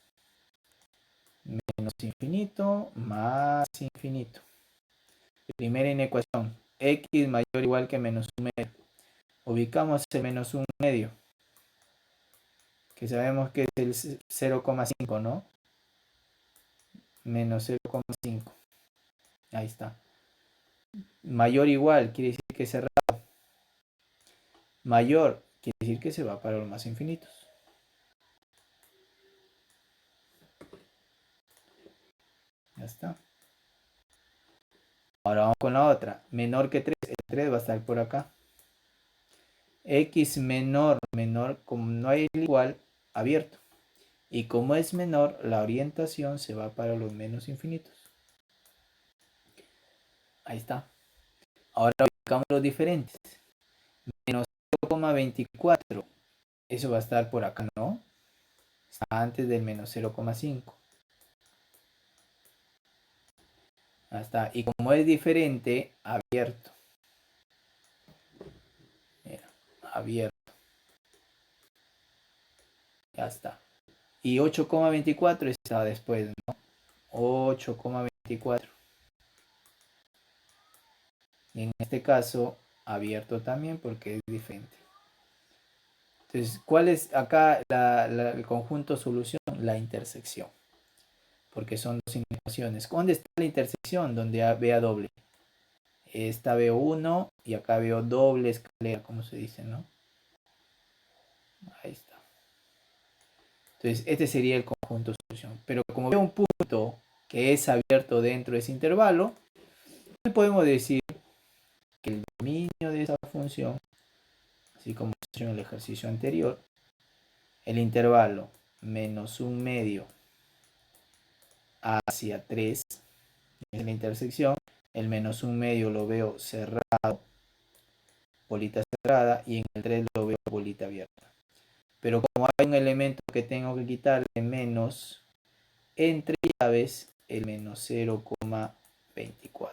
Menos infinito más infinito. Primera inecuación. X mayor o igual que menos un medio. Ubicamos el menos un medio. Que sabemos que es el 0,5, ¿no? Menos 0,5. Ahí está. Mayor o igual quiere decir que es cerrado. Mayor quiere decir que se va para los más infinitos. Ya está. Ahora vamos con la otra. Menor que 3. El 3 va a estar por acá. X menor, como no hay el igual, abierto. Y como es menor, la orientación se va para los menos infinitos. Ahí está. Ahora ubicamos los diferentes. Menos 0,24. Eso va a estar por acá, ¿no? Está antes del menos 0,5. Ahí está. Y como es diferente, abierto. Mira, abierto. Ya está. Y 8,24 está después, ¿no? 8,24. Y en este caso, abierto también porque es diferente. Entonces, ¿cuál es acá el conjunto solución? La intersección. Porque son dos inecuaciones. ¿Dónde está la intersección? Donde vea doble. Esta veo 1 y acá veo doble escalera, como se dice, ¿no? Ahí está. Entonces, este sería el conjunto solución. Pero como veo un punto que es abierto dentro de ese intervalo, podemos decir que el dominio de esa función, así como en el ejercicio anterior, el intervalo menos un medio hacia 3 en la intersección, el menos un medio lo veo cerrado, bolita cerrada, y en el 3 lo veo bolita abierta. Pero como hay un elemento que tengo que quitarle menos, entre llaves, el menos 0,24.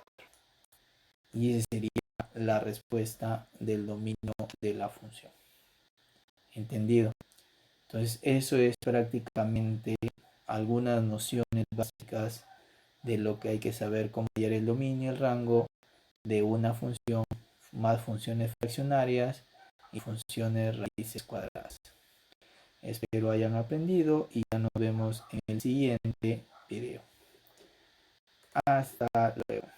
Y esa sería la respuesta del dominio de la función. ¿Entendido? Entonces, eso es prácticamente algunas nociones básicas de lo que hay que saber cómo hallar el dominio, el rango de una función, más funciones fraccionarias y funciones raíces cuadradas. Espero hayan aprendido y ya nos vemos en el siguiente video. Hasta luego.